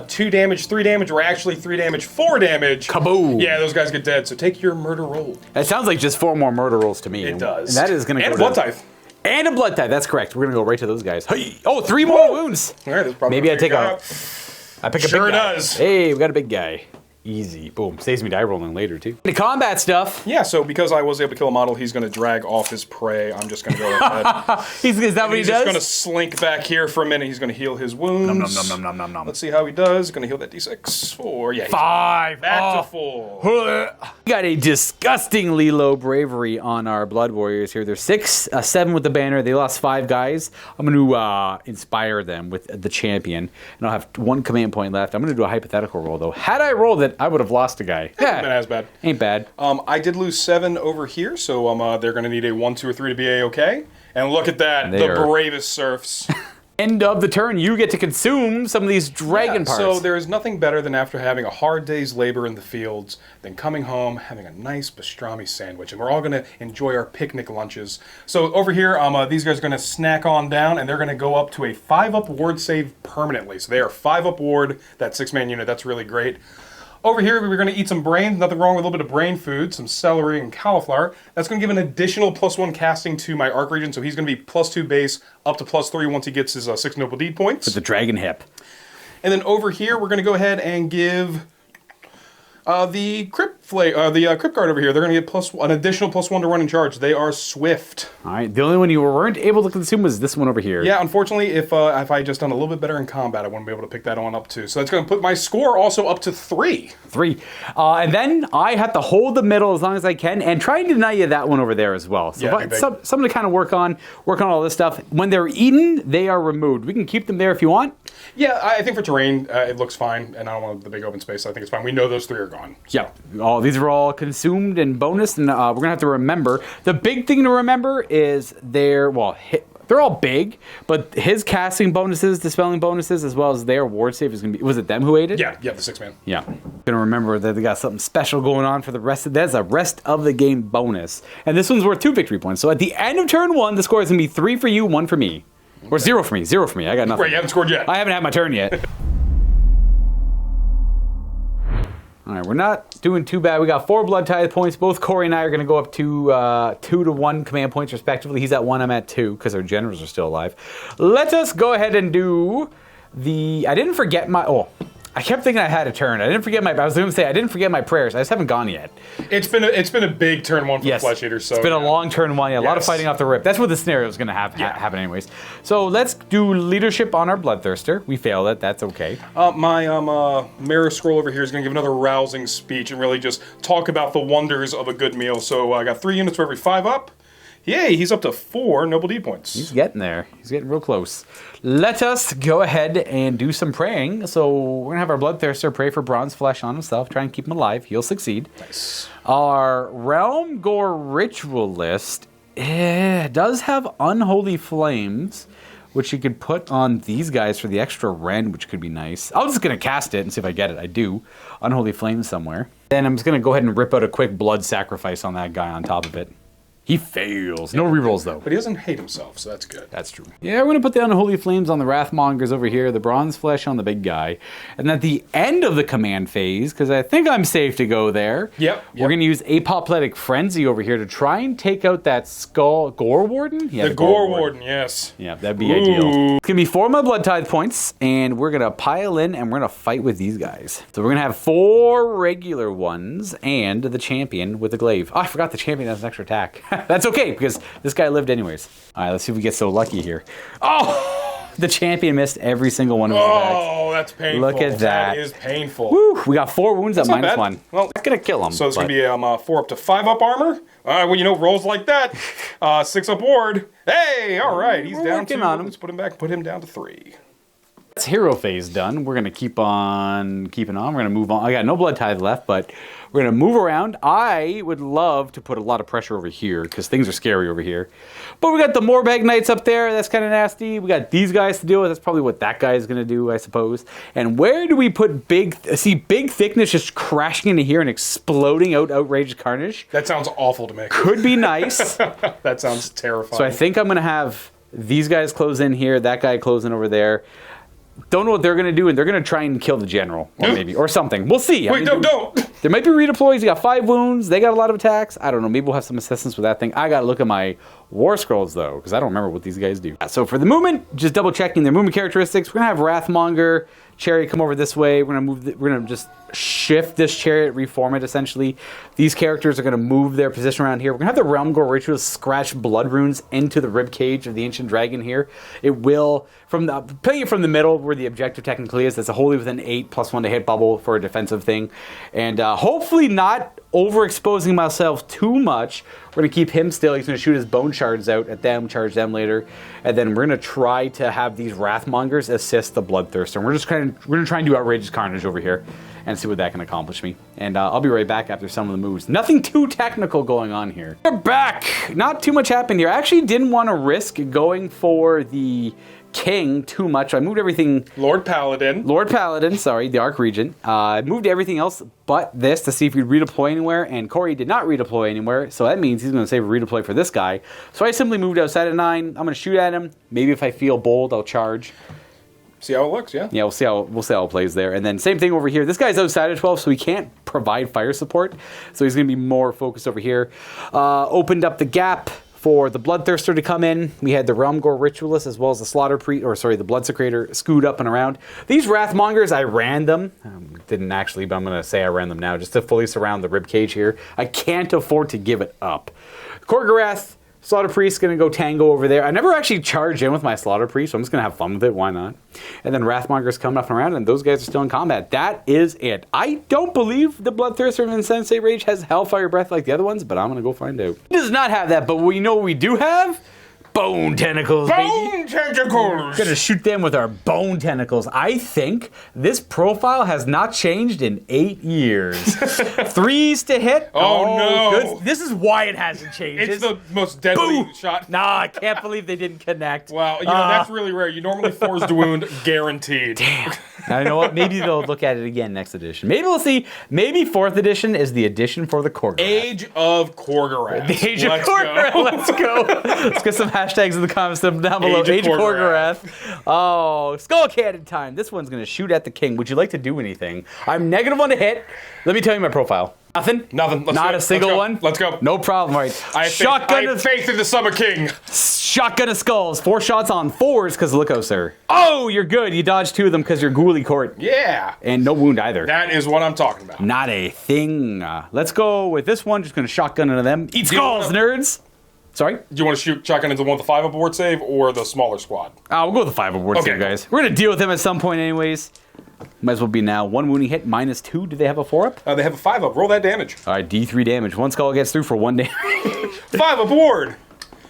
2 damage, 3 damage were actually 3 damage, 4 damage. Kaboom. Yeah, those guys get dead. So take your murder roll. That sounds like just 4 more murder rolls to me. It does. And that is going to go And a blood to... tithe. And a blood tithe. That's correct. We're going to go right to those guys. Hey. Oh, 3 more wounds. All right, that's probably Maybe I a take big a... I pick a Sure big guy. does. Hey, we got a big guy. Easy. Boom. Saves me die rolling later, too. The combat stuff. Yeah, so because I was able to kill a model, he's going to drag off his prey. I'm just going to go ahead. Is that what he does? He's just going to slink back here for a minute. He's going to heal his wounds. Nom. Let's see how he does. Going to heal that D6. 4. Yeah. 5. Back to full. We got a disgustingly low bravery on our Blood Warriors here. They're 6, 7 with the banner. They lost 5 guys. I'm going to inspire them with the champion. And I'll have 1 command point left. I'm going to do a hypothetical roll, though. Had I rolled it, I would have lost a guy. Yeah. Not as bad. Ain't bad. I did lose 7 over here, so they're going to need a 1, 2, or 3 to be A-okay. And look at that, the bravest serfs. End of the turn, you get to consume some of these dragon parts. So there is nothing better than after having a hard day's labor in the fields, than coming home, having a nice pastrami sandwich. And we're all going to enjoy our picnic lunches. So over here, these guys are going to snack on down, and they're going to go up to a 5-up ward save permanently. So they are 5-up ward, that 6-man unit. That's really great. Over here, we're going to eat some brains. Nothing wrong with a little bit of brain food, some celery and cauliflower. That's going to give an additional +1 casting to my Arc Regent, so he's going to be +2 base, up to +3 once he gets his 6 Noble Deed points. With the dragon hip. And then over here, we're going to go ahead and give the Crypt Guard over here. They're going to get an additional +1 to run in charge. They are swift. All right. The only one you weren't able to consume was this one over here. Yeah, unfortunately, if I had just done a little bit better in combat, I wouldn't be able to pick that one up too. So that's going to put my score also up to 3. 3. And then I have to hold the middle as long as I can and try and deny you that one over there as well. So something to kind of work on all this stuff. When they're eaten, they are removed. We can keep them there if you want. Yeah, I think for terrain, it looks fine, and I don't want the big open space, so I think it's fine. We know those 3 are gone. So. Yeah, these are all consumed and bonus, and we're going to have to remember. The big thing to remember is they're all big, but his casting bonuses, dispelling bonuses, as well as their ward save is going to be... Was it them who ate it? Yeah, the 6-man. Yeah. Going to remember that they got something special going on for the rest of... That's a rest of the game bonus. And this one's worth 2 victory points. So at the end of turn 1, the score is going to be 3 for you, 1 for me. Or 0 for me. 0 for me. I got nothing. Right, you haven't scored yet. I haven't had my turn yet. All right, we're not doing too bad. We got 4 Blood Tithe points. Both Cory and I are going to go up to 2 to 1 command points, respectively. He's at 1, I'm at 2, because our generals are still alive. Let us go ahead and do the... I didn't forget my... Oh, I kept thinking I had a turn. I didn't forget my... I was going to say, I didn't forget my prayers. I just haven't gone yet. It's been a big turn 1 for the Flesh Eaters. So it's been a long turn 1. Yeah, a lot of fighting off the rip. That's what the scenario is going to happen anyways. So let's do leadership on our Bloodthirster. We failed it. That's okay. My mirror scroll over here is going to give another rousing speech and really just talk about the wonders of a good meal. So I got 3 units for every 5 up. Yay, he's up to 4 Noble Deed points. He's getting there. He's getting real close. Let us go ahead and do some praying. So we're going to have our Bloodthirster pray for bronze flesh on himself. Try and keep him alive. He'll succeed. Nice. Our Realm Gore ritual list does have Unholy Flames, which you could put on these guys for the extra rend, which could be nice. I was just going to cast it and see if I get it. I do. Unholy Flames somewhere. Then I'm just going to go ahead and rip out a quick blood sacrifice on that guy on top of it. He fails. No rerolls, though. But he doesn't hate himself, so that's good. That's true. Yeah, we're going to put the Unholy Flames on the Wrathmongers over here, the Bronze Flesh on the big guy. And at the end of the command phase, because I think I'm safe to go there, we're going to use Apoplectic Frenzy over here to try and take out that Skull... Gore Warden? Yeah, the Gore Warden, yes. Yeah, that'd be ideal. It's going to be 4 of my Blood Tithe points, and we're going to pile in, and we're going to fight with these guys. So we're going to have 4 regular ones, and the champion with the glaive. Oh, I forgot the champion has an extra attack. That's okay, because this guy lived anyways. All right, let's see if we get so lucky here. Oh! The champion missed every single one of his attacks. Oh, that's painful. Look at that. That is painful. Woo! We got 4 wounds at -1. Well, that's going to kill him. So it's going to be 4 up to 5 up armor. Well, rolls like that. 6 up ward. Hey, all right. He's down to... Let's put him back. Put him down to 3. That's hero phase done. We're going to keep on keeping on. We're going to move on. I got no Blood Tithe left, but we're going to move around. I would love to put a lot of pressure over here because things are scary over here. But we got the Morbag Knights up there. That's kind of nasty. We got these guys to deal with. That's probably what that guy is going to do, I suppose. And where do we put Big Thickness just crashing into here and exploding out outrageous carnage? That sounds awful to me. Could be nice. That sounds terrifying. So I think I'm going to have these guys close in here, that guy close in over there. Don't know what they're going to do, and they're going to try and kill the general, or something. We'll see. Wait, don't. There might be redeploys. He got 5 wounds. They got a lot of attacks. I don't know. Maybe we'll have some assistance with that thing. I got to look at my war scrolls, though, because I don't remember what these guys do. So for the movement, just double-checking their movement characteristics. We're going to have Wrathmonger, chariot come over this way. We're gonna just shift this chariot, reform it essentially. These characters are gonna move their position around here. We're gonna have the Realm Gore Ritualist scratch blood runes into the rib cage of the ancient dragon here. It will playing it from the middle where the objective technically is. That's a wholly within 8 +1 to hit bubble for a defensive thing, and hopefully not overexposing myself too much. We're gonna keep him still. He's gonna shoot his bone shards out at them, charge them later, and then we're gonna try to have these Wrathmongers assist the Bloodthirster. And we're gonna try and do outrageous carnage over here and see what that can accomplish me. And I'll be right back after some of the moves. Nothing too technical going on here. We're back. Not too much happened here. I actually didn't want to risk going for the king too much. I moved everything. Lord Paladin, sorry, the Arc Regent. I moved everything else but this to see if he'd redeploy anywhere, and Cory did not redeploy anywhere, so that means he's going to save a redeploy for this guy. So I simply moved outside of 9. I'm going to shoot at him. Maybe if I feel bold, I'll charge. See how it looks, yeah? Yeah, we'll see how it plays there. And then same thing over here. This guy's outside of 12, so he can't provide fire support. So he's going to be more focused over here. Opened up the gap for the Bloodthirster to come in. We had the Realm Gore Ritualist as well as the the Bloodsecrator scoot up and around. These Wrathmongers, I ran them. Didn't actually, but I'm going to say I ran them now just to fully surround the ribcage here. I can't afford to give it up. Khorgorath, Slaughter Priest going to go tango over there. I never actually charge in with my Slaughter Priest, so I'm just going to have fun with it. Why not? And then Wrathmongers coming up and around, and those guys are still in combat. That is it. I don't believe the Bloodthirster of Insensate Rage has Hellfire Breath like the other ones, but I'm going to go find out. It does not have that, but we know what we do have? Bone tentacles, baby. Bone tentacles! Gonna shoot them with our bone tentacles. I think this profile has not changed in 8 years. 3s to hit. Oh no! Good. This is why it hasn't changed. It's the most deadly Boo! shot. Nah, I can't believe they didn't connect. Wow, you know, that's really rare. You normally force the wound, guaranteed. Damn. Now, you know what? Maybe they'll look at it again next edition. Maybe we'll see. Maybe 4th edition is the edition for the Khorgorath. Age of Khorgorath. The Age of Khorgorath. Let's go. Let's get some hashtags in the comments down below. Age of Khorgorath. Oh, Skull Cannon time. This one's going to shoot at the king. Would you like to do anything? I'm -1 to hit. Let me tell you my profile. Nothing? Nothing. Not a single one? Let's go. No problem. All right. I have faith in the Summer King. Shotgun of Skulls. 4 shots on 4s because Luka, sir. Oh, you're good. You dodged 2 of them because you're Ghoulie Court. Yeah. And no wound either. That is what I'm talking about. Not a thing. Let's go with this one. Just going to shotgun into them. Eat skulls, nerds. Sorry? Do you want to shoot shotgun into the one with the 5 aboard save or the smaller squad? We'll go with the 5 aboard save, guys. We're going to deal with them at some point anyways. Might as well be now. 1 wounding hit, -2. Do they have a 4-up? They have a 5-up. Roll that damage. All right, D3 damage. 1 skull gets through for 1 damage. 5 aboard.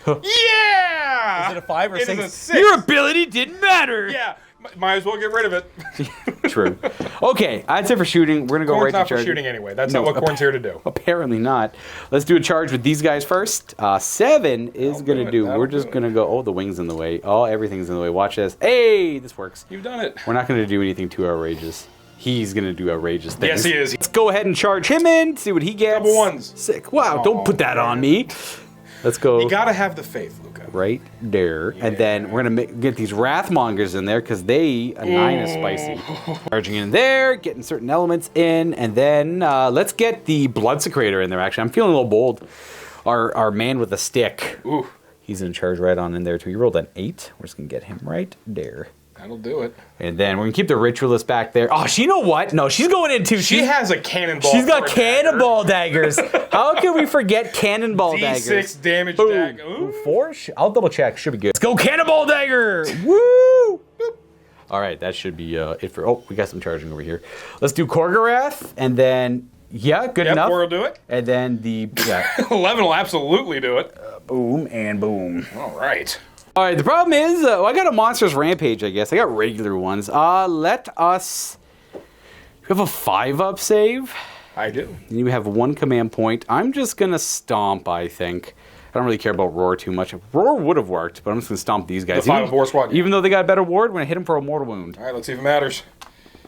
Yeah! Is it a 5 or It 6? is a 6. Your ability didn't matter. Yeah. Might as well get rid of it. True. Okay, that's it for shooting. We're going to go Khorne's right to not for charge. shooting anyway. That's not what Khorne's here to do. Apparently not. Let's do a charge with these guys first. 7 is going to do. We're just going to go. Oh, the wing's in the way. Oh, everything's in the way. Watch this. Hey, this works. You've done it. We're not going to do anything too outrageous. He's going to do outrageous things. Yes, he is. Let's go ahead and charge him in. See what he gets. Double 1s. Sick. Wow, don't put that on me. Let's go. You gotta have the faith, Luka. Right there. Yeah. And then we're going to get these Wrathmongers in there because a 9 is spicy. Charging in there, getting certain elements in, and then let's get the Bloodsecrator in there, actually. I'm feeling a little bold. Our man with a stick. Ooh. He's in charge right on in there, too. He rolled an 8. We're just going to get him right there. That'll do it. And then we're going to keep the Ritualist back there. Oh, you know what? No, she's going in, too. She has a cannonball. She's got cannonball daggers. How can we forget cannonball daggers? D6 damage dagger. Ooh, 4? I'll double check. Should be good. Let's go cannonball dagger. Woo! All right, that should be it for... Oh, we got some charging over here. Let's do Khorgorath, and then... Yeah, good enough. 4 will do it. And then the... Yeah. 11 will absolutely do it. Boom and boom. All right. All right, the problem is, I got a Monsters Rampage, I guess. I got regular ones. Let us... You have a 5-up save? I do. And you have 1 command point. I'm just going to stomp, I think. I don't really care about Roar too much. Roar would have worked, but I'm just going to stomp these guys. The 5 aboard squad. Even though they got a better ward, we're going to hit him for a mortal wound. All right, let's see if it matters.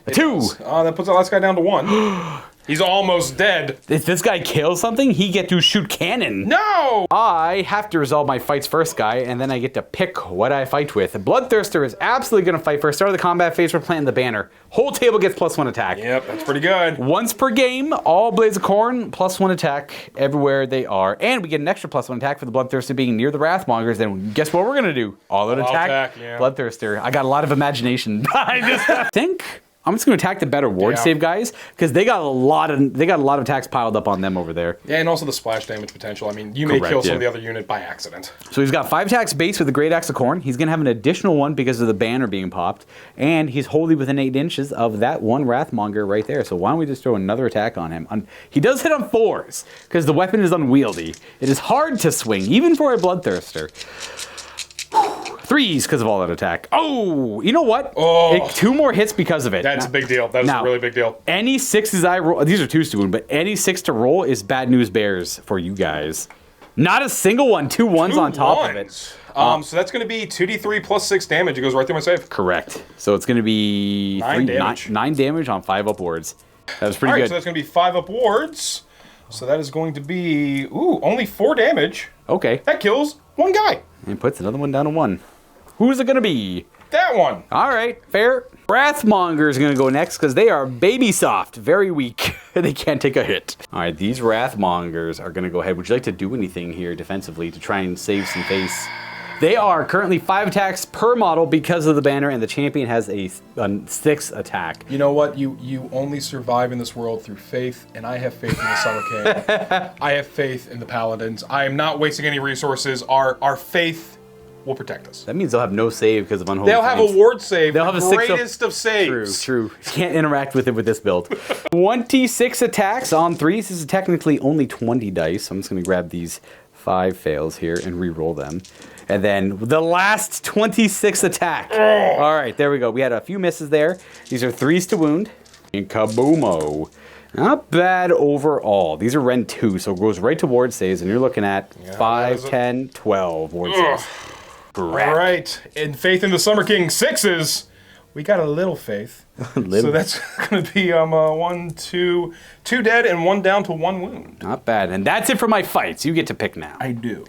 A 2. That puts the last guy down to 1. He's almost dead. If this guy kills something, he get to shoot cannon. No! I have to resolve my fights first guy, and then I get to pick what I fight with. Bloodthirster is absolutely going to fight first. Start of the combat phase, we're planting the banner. Whole table gets +1 attack. Yep, that's pretty good. Once per game, all Blades of Khorne, +1 attack everywhere they are. And we get an extra +1 attack for the Bloodthirster being near the Wrathmongers. Then guess what we're going to do? All-out attack, yeah. Bloodthirster. I got a lot of imagination behind this. I think I'm just going to attack the better ward save guys because they got a lot of attacks piled up on them over there. Yeah, and also the splash damage potential. I mean, you may kill some of the other unit by accident. So he's got 5 attacks base with the Great Axe of Khorne. He's going to have an additional one because of the banner being popped, and he's wholly within 8 inches of that one Wrathmonger right there. So why don't we just throw another attack on him? He does hit on 4s because the weapon is unwieldy. It is hard to swing, even for a Bloodthirster. 3s because of all that attack. Oh, you know what? Oh. 2 more hits because of it. That's a big deal. That's a really big deal. Any 6s I roll, these are 2s to wound, but any 6 to roll is bad news bears for you guys. Not a single one. 2 1s on top of it. So that's going to be 2d3 plus 6 damage. It goes right through my save. Correct. So it's going to be 9 damage. 9 damage on 5 upwards. That was pretty good. So that's going to be 5 upwards. So that is going to be, only 4 damage. Okay. That kills 1 guy. And puts another one down to 1. Who's it going to be? That one. All right, fair. Wrathmonger is going to go next because they are baby soft, very weak. They can't take a hit. All right, these Wrathmongers are going to go ahead. Would you like to do anything here defensively to try and save some face? They are currently 5 attacks per model because of the banner, and the champion has a 6 attack. You know what? You only survive in this world through faith, and I have faith in the Summer King. I have faith in the Paladins. I am not wasting any resources. Our faith will protect us. That means they'll have no save because of Unholy They'll have Flames. a ward save. They'll have the a 6 greatest of saves. True. You can't interact with it with this build. 26 attacks on 3s. This is technically only 20 dice. So I'm just going to grab these 5 fails here and re-roll them. And then the last 26 attack. All right, there we go. We had a few misses there. These are 3s to wound. And kaboomo. Not bad overall. These are Ren 2, so it goes right to ward saves, and you're looking at 5, 10, 12 ward saves. All right. In faith in the Summer King 6s, we got a little faith. So that's going to be 2 dead and 1 down to 1 wound. Not bad. And that's it for my fights. You get to pick now. I do.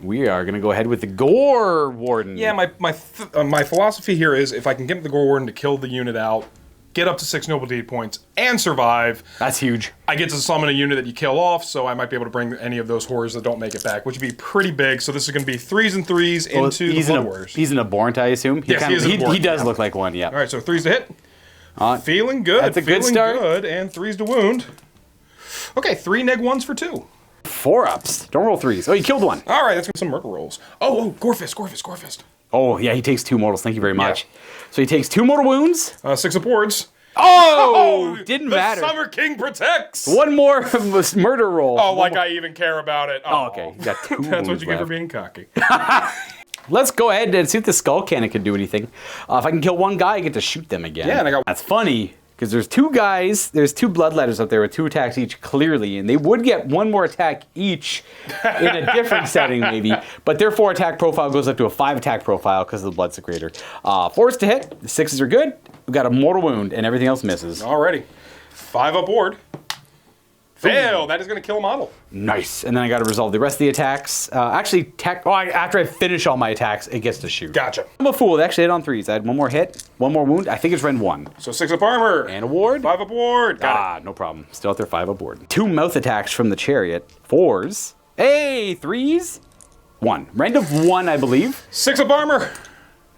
We are going to go ahead with the Gore Warden. Yeah, my philosophy here is if I can get the Gore Warden to kill the unit out, get up to 6 Noble Deed points, and survive. That's huge. I get to summon a unit that you kill off, so I might be able to bring any of those horrors that don't make it back, which would be pretty big. So this is going to be 3s and 3s into the Blood Warriors. He's an Abhorrent, I assume? Yes, he is an Abhorrent. He does look like one, yeah. All right, so 3s to hit. Feeling good. That's a good start. Good, and 3s to wound. Okay, 3 neg 1s for 2. 4-ups. Don't roll 3s. Oh, you killed 1. All right, that's some murder rolls. Oh, Gorefist. Oh, yeah, he takes 2 mortals. Thank you very much. Yeah. So he takes 2 mortal wounds. 6 upwards. Oh, didn't matter. The Summer King protects. 1 more murder roll. Oh, like I even care about it. Oh, okay. You got 2 That's what you get left. for being cocky. Let's go ahead and see if the Skull Cannon can do anything. If I can kill 1 guy, I get to shoot them again. Yeah, and I got... That's funny, because there's 2 guys, there's 2 Bloodletters up there with 2 attacks each, clearly, and they would get 1 more attack each in a different setting, maybe, but their 4 attack profile goes up to a 5 attack profile because of the Blood Secretor. 4s to hit, the 6s are good, we've got a mortal wound, and everything else misses. Alrighty. 5 up ward. Fail! That is going to kill a model. Nice. And then I got to resolve the rest of the attacks. After I finish all my attacks, it gets to shoot. Gotcha. I'm a fool. They actually hit on 3s. I had 1 more hit, 1 more wound. I think it's Ren 1. So 6 up armor. And a ward. 5 up ward. Got it. No problem. Still out there 5 up ward. 2 mouth attacks from the chariot. 4s. Hey, 3s. 1. Rend of 1, I believe. 6 up armor.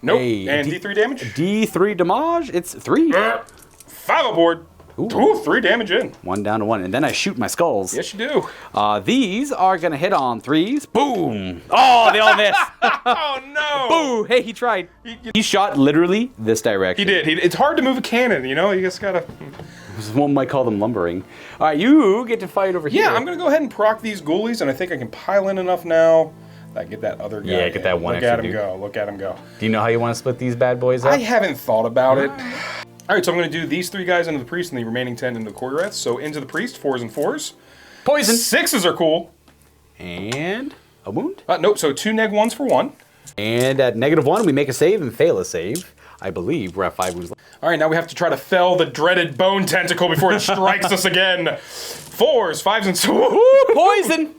Nope. Hey, and D3 damage. D3 damage. It's 3. 5 up ward. Ooh, 3 damage in. 1 down to 1. And then I shoot my skulls. Yes, you do. These are going to hit on 3s. Boom. Oh, they all missed. Oh, no. Boo. Hey, he tried. He shot literally this direction. He did. It's hard to move a cannon, you know? You just got to... One might call them lumbering. All right, you get to fight over here. Yeah, I'm going to go ahead and proc these ghoulies, and I think I can pile in enough now. I get that other guy. Yeah, get that one Look extra at him dude. go. Look at him go. Do you know how you want to split these bad boys up? I haven't thought about it. All right, so I'm going to do these 3 guys into the priest and the remaining 10 into the Cory. So into the priest, 4s and 4s. Poison. 6s are cool. And a wound. Nope, so 2 neg 1s for 1. And at -1, we make a save and fail a save. I believe we're at 5 wounds left. All right, now we have to try to fell the dreaded bone tentacle before it strikes us again. 4s, 5s, and 6s. Ooh, poison.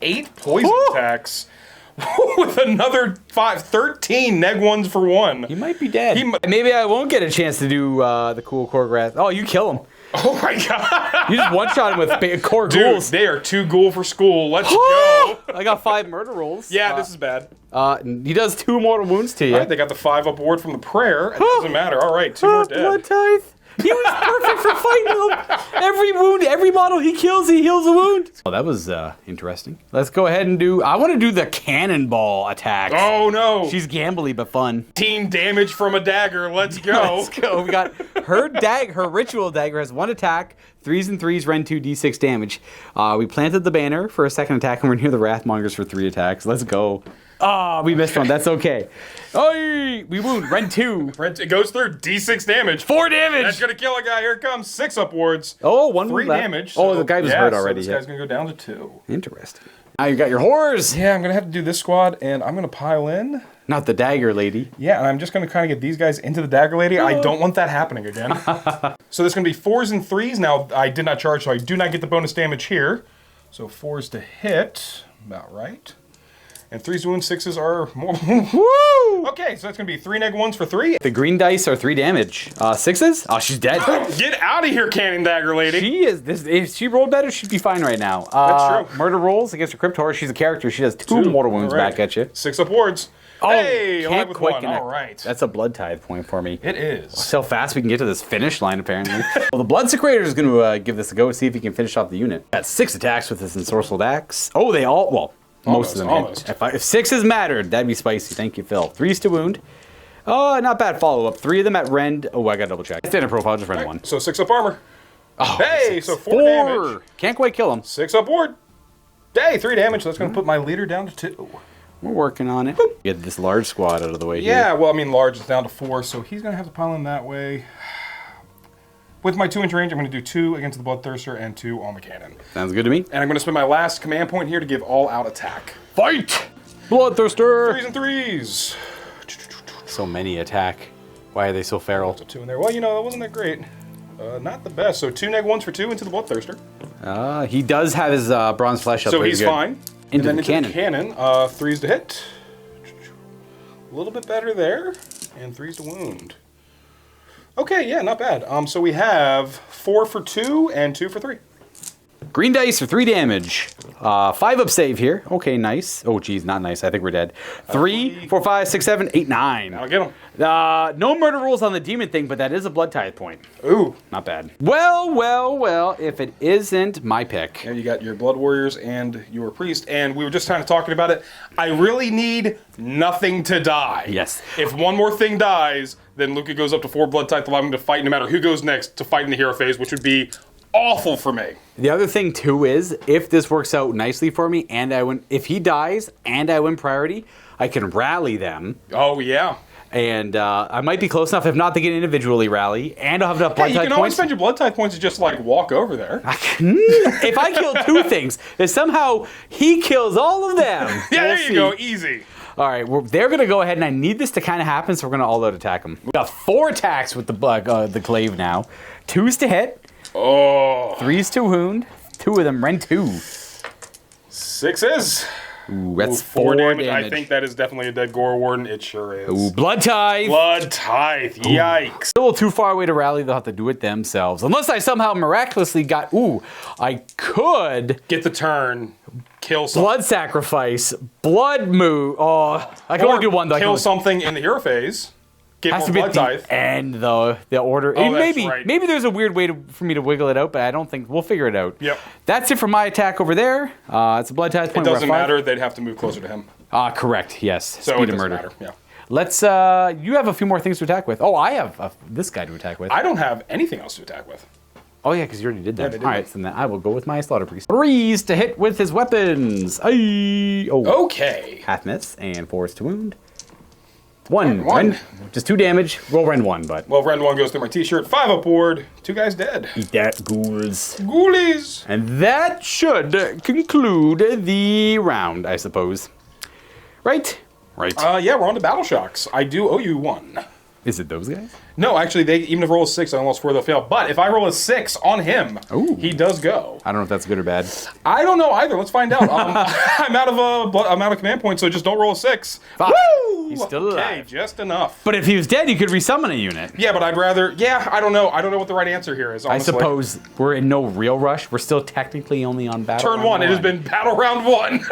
8 poison attacks. With another 13 neg 1s for 1. He might be dead. Maybe I won't get a chance to do the cool Korgrath. Oh, you kill him. Oh my god. You just one-shot him with core Dude, ghouls. they are 2 ghoul for school. Let's go. I got 5 murder rolls. Yeah, this is bad. He does 2 mortal wounds to you. All right, they got the 5 up ward from the prayer. It doesn't matter. All right, 2 more dead. Blood tithe. He was perfect for fighting them. Every wound, every model he kills a wound. Oh, that was interesting. Let's go ahead and do... I want to do the cannonball attack. Oh, no. She's gambly, but fun. 18 damage from a dagger. Let's go. Let's go. We got her her ritual dagger has 1 attack, 3s and 3s, Ren 2, D6 damage. We planted the banner for a 2nd attack, and we're near the Wrathmongers for 3 attacks. Let's go. Oh, we missed one. That's okay. Oh, we wound. Ren 2. It goes through D6 damage. 4 damage. That's going to kill a guy. Here it comes. 6 upwards. Oh, 1 3 damage. Oh, the guy was hurt already. So this guy's going to go down to 2. Interesting. Now you got your horrors. Yeah, I'm going to have to do this squad, and I'm going to pile in. Not the dagger lady. Yeah, and I'm just going to kind of get these guys into the dagger lady. I don't want that happening again. So there's going to be 4s and 3s. Now, I did not charge, so I do not get the bonus damage here. So 4s to hit. About right. And 3s wound, 6s are more. Woo! Okay, so that's going to be 3 neg-1s for 3. The green dice are 3 damage. 6s? Oh, she's dead. Get out of here, cannon dagger lady. She is. If she rolled better, she'd be fine right now. That's true. Murder rolls against her Crypt Horror. She's a character. She does 2 mortal wounds back at you. 6 upwards. Oh, hey, can't alive with quite 1. connect. All right. That's a blood tithe point for me. It is. So fast we can get to this finish line, apparently. Well, the Blood Secretor is going to give this a go, see if he can finish off the unit. Got 6 attacks with his Ensorcelled Axe. Oh, they all, well, most of them almost. hit. If 6s mattered, that'd be spicy. Thank you, Phil. 3s to wound. Oh, not bad follow-up. 3 of them at rend. Oh, I got to double check. Standard profile, just rend 1. So 6 up armor. Oh, hey, 6. so 4 damage. Can't quite kill him. 6 up ward. Hey, 3 damage. That's going to put my leader down to 2. We're working on it. Get this large squad out of the way here. Yeah, well, I mean, large is down to 4, so he's going to have to pile in that way. With my 2-inch range, I'm going to do 2 against the Bloodthirster and 2 on the cannon. Sounds good to me. And I'm going to spend my last command point here to give all-out attack. Fight! Bloodthirster! 3s and 3s. So many attack. Why are they so feral? So 2 in there. Well, you know, that wasn't that great. Not the best. So 2 neg-1s for 2 into the Bloodthirster. He does have his bronze flesh up. So he's fine. Into and the then cannon. The cannon, 3s to hit. A little bit better there. And 3s to wound. Okay, yeah, not bad. So we have 4 for 2 and 2 for 3. Green dice for 3 damage. 5 up save here. Okay, nice. Oh, geez, not nice. I think we're dead. 3, 4, 5, 6, 7, 8, 9. I'll get him. No murder rules on the demon thing, but that is a blood tithe point. Ooh. Not bad. Well, if it isn't my pick. There you got your Blood Warriors and your Priest, and we were just kind of talking about it. I really need nothing to die. Yes. If one more thing dies, then Luka goes up to 4 blood type, allowing him to fight no matter who goes next to fight in the hero phase, which would be awful for me. The other thing too is, if this works out nicely for me, and I win, if he dies and I win priority, I can rally them. Oh yeah. And I might be close enough, if not, to get individually rally, and I'll have enough blood Hey, type you can always points. spend your blood type points to just like walk over there. If I kill 2 things, if somehow he kills all of them. Yeah, we'll there you see. go, easy. All right, they're going to go ahead, and I need this to kind of happen, so we're going to all-out attack them. We got 4 attacks with the glaive now. 2s to hit. Oh. 3s to wound. 2 of them, rend 2. 6s. Ooh, that's 4 4 damage. I think that is definitely a dead Gore Warden. It sure is. Ooh, blood tithe. Blood tithe. Yikes. A little too far away to rally. They'll have to do it themselves. Unless I somehow miraculously got... Ooh, I could... Get the turn. Kill something. Blood sacrifice. Blood move. Oh, I can only do one though. Kill something in the hero phase. Get Has more to be blood at the tithe. end though. The order. Oh, that's maybe right. maybe there's a weird way for me to wiggle it out, but I don't think we'll figure it out. Yep. That's it for my attack over there. It's a blood tithe It point. We're at doesn't 5. matter. They'd have to move closer to him. Correct. Yes. So Speed it of doesn't murder. matter. Yeah. Let's. You have a few more things to attack with. Oh, I have this guy to attack with. I don't have anything else to attack with. Oh yeah, because you already did that. Yeah, they did All right, that. so then I will go with my Slaughter Priest. 3s to hit with his weapons. Aye. Oh. Okay. Half miss and 4s to wound. 1. One. Rend, just 2 damage. We'll rend 1, but Well, Rend 1 goes through my t-shirt. 5 up ward. 2 guys dead. eat that, ghouls. Ghoulies. And that should conclude the round, I suppose. Right? Right. Yeah, we're on to Battle Shocks. I do owe you 1. Is it those guys? No, actually, even if I roll a 6, I almost 4, they'll fail. But if I roll a 6 on him, Ooh. he does go. I don't know if that's good or bad. I don't know either. Let's find out. I'm out of command points, so just don't roll a 6. Fuck. Woo! He's still alive. Okay, just enough. But if he was dead, you could resummon a unit. Yeah, but I'd rather... Yeah, I don't know. I don't know what the right answer here is, honestly. I suppose we're in no real rush. We're still technically only on battle Turn 1. It has been battle round 1.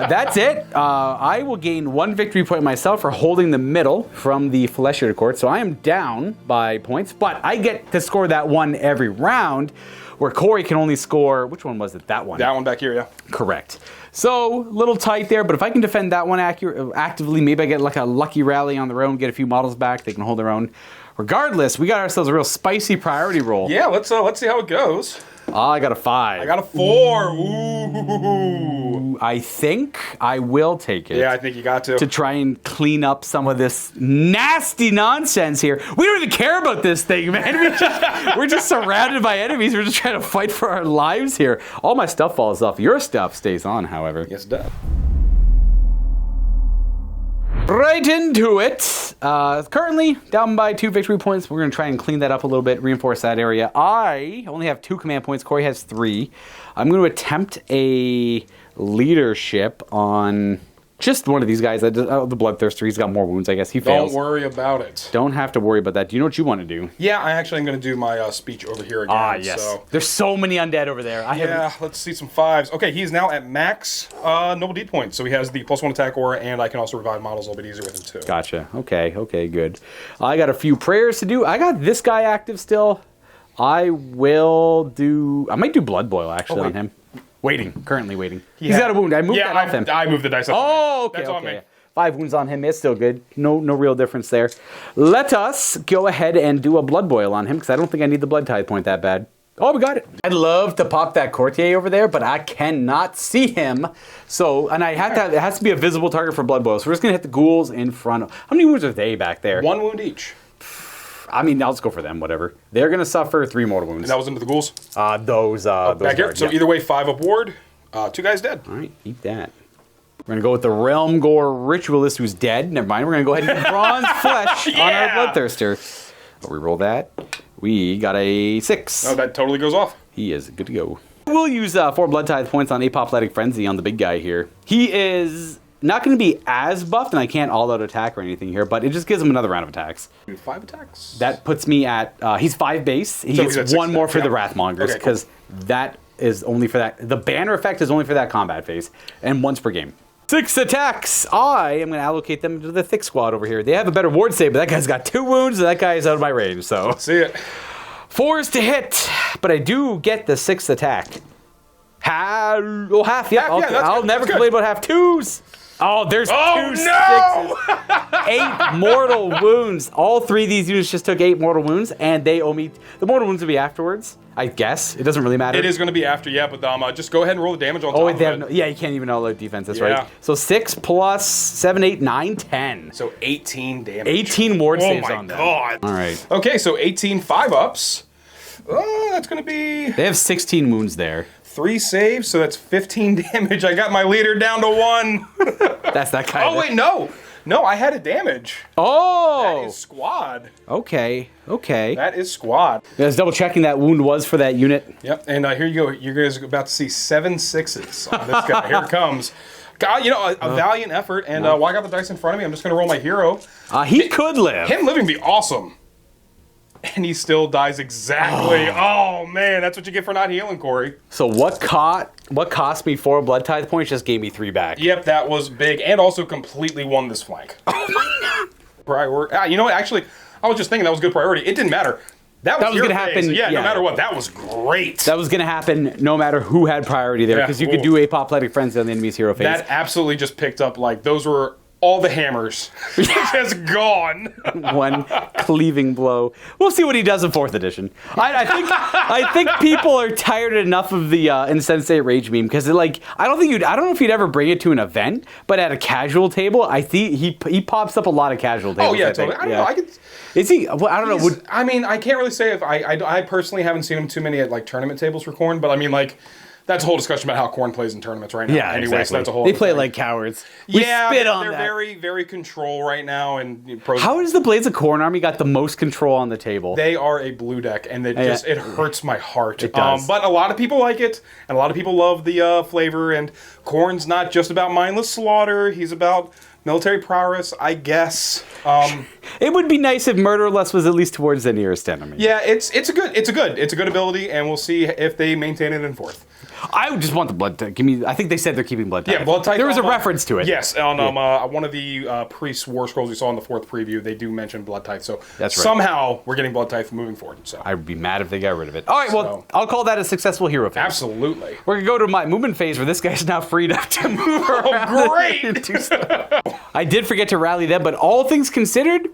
That's it. I will gain 1 victory point myself for holding the middle from the Flesh Eater Court. So I am down by points, but I get to score that one every round, where Cory can only score... Which one was it? That one. That one back here, yeah. Correct. So, a little tight there, but if I can defend that one actively, maybe I get like a lucky rally on their own, get a few models back, they can hold their own. Regardless, we got ourselves a real spicy priority roll. Yeah, let's see how it goes. I got a 5. I got a 4. Ooh. I think I will take it. Yeah, I think you got to. To try and clean up some of this nasty nonsense here. We don't even care about this thing, man. We're just surrounded by enemies. We're just trying to fight for our lives here. All my stuff falls off. Your stuff stays on, however. Yes, it does. Right into it. Currently down by 2 victory points. We're going to try and clean that up a little bit, reinforce that area. I only have 2 command points. Cory has 3. I'm going to attempt a leadership on just one of these guys. The Bloodthirster. He's got more wounds, I guess. He fails. Don't worry about it. Don't have to worry about that. Do you know what you want to do? Yeah, I actually am going to do my speech over here again. Ah, yes. So. There's so many undead over there. Let's see some 5s. Okay, he's now at max Noble Deed points. So he has the +1 attack aura, and I can also revive models a little bit easier with him, too. Gotcha. Okay, good. I got a few prayers to do. I got this guy active still. I might do Blood Boil, actually, on him. Currently waiting. He's got a wound. I moved that off him. I moved the dice off. Oh, okay. That's on me. 5 wounds on him. It's still good. No real difference there. Let us go ahead and do a Blood Boil on him, because I don't think I need the Blood Tithe point that bad. Oh, we got it. I'd love to pop that Courtier over there, but I cannot see him. So, and it has to be a visible target for Blood Boil. So we're just going to hit the ghouls in front. How many wounds are they back there? 1 wound each. I mean, I'll just go for them, whatever. They're going to suffer 3 mortal wounds. And that was into the ghouls? Those back here. So either way, 5 up ward. 2 guys dead. All right, eat that. We're going to go with the Realm Gore Ritualist who's dead. Never mind. We're going to go ahead and get Bronze Flesh on our Bloodthirster. We roll that. We got a 6. Oh, that totally goes off. He is good to go. We'll use 4 Blood Tithe points on Apoplectic Frenzy on the big guy here. He is not going to be as buffed, and I can't all-out attack or anything here, but it just gives him another round of attacks. 5 attacks? That puts me at... he's 5 base. He gets 1 more for the Wrathmongers, because that is only for that. The banner effect is only for that combat phase, and once per game. 6 attacks. I am going to allocate them to the thick squad over here. They have a better ward save, but that guy's got 2 wounds, and that guy is out of my range. So let's see it. 4s to hit, but I do get the 6th attack. Half. Yep. I'll never complain about half 2s. Oh, there's 2 6s. 8 mortal wounds. All 3 of these units just took 8 mortal wounds, and they owe me... The mortal wounds will be afterwards, I guess. It doesn't really matter. It is going to be after, yeah, but just go ahead and roll the damage on top of it. Yeah, you can't even all-out defense, that's right. So 6 plus 7, 8, 9, 10. So 18 damage. 18 ward saves on them. Oh, my God. All right. Okay, so 18 5-ups. That's going to be... They have 16 wounds there. 3 saves, so that's 15 damage. I got my leader down to 1. That's that kind of... Oh, wait, no. No, I had a damage. Oh! That is squad. Okay. That is squad. I was double checking that wound was for that unit. Yep, and here you go. You guys are about to see 7 6s on this guy. Here it comes. God, a valiant effort, and while I got the dice in front of me, I'm just going to roll my hero. He could live. Him living would be awesome. And he still dies exactly. Oh, man, that's what you get for not healing, Cory. So what cost me 4 Blood Tithe points just gave me 3 back. Yep, that was big, and also completely won this flank. Oh my God. Priority. You know what? Actually, I was just thinking that was good priority. It didn't matter. That was going to happen. Yeah, no matter what. That was great. That was going to happen no matter who had priority there, because you could do Apoplectic Frenzy on the enemy's hero phase. That absolutely just picked up, those were... all the hammers just gone. One cleaving blow. We'll see what he does in 4th edition. I think people are tired enough of the Insensate Rage meme, because I don't know if you'd ever bring it to an event, but at a casual table, I think he pops up a lot of casual tables. Oh yeah, totally. I don't know. Is he? Well, I don't know. I mean, I can't really say if I personally haven't seen him too many at tournament tables for Khorne, but I mean That's a whole discussion about how Khorne plays in tournaments right now. Yeah, anyway, exactly. so that's a whole They other play thing. like cowards. We Yeah, spit on they're that. very, very control right now. And How has the Blades of Khorne army got the most control on the table? They are a blue deck, and it hurts my heart. It does. But a lot of people like it, and a lot of people love the flavor. And Khorne's not just about mindless slaughter; he's about military prowess, I guess. It would be nice if Murderless was at least towards the nearest enemy. Yeah, it's a good ability, and we'll see if they maintain it in fourth. I just want the blood type. Give me. I think they said they're keeping blood type. Yeah, blood type. There was a reference to it. Yes, on one of the Priest War Scrolls we saw in the fourth preview, they do mention blood type. So That's right. somehow we're getting blood type moving forward. So I would be mad if they got rid of it. All right, well, I'll call that a successful hero phase. absolutely. We're gonna go to my movement phase where this guy's now freed up to move around. great! and do stuff. I did forget to rally them, but all things considered,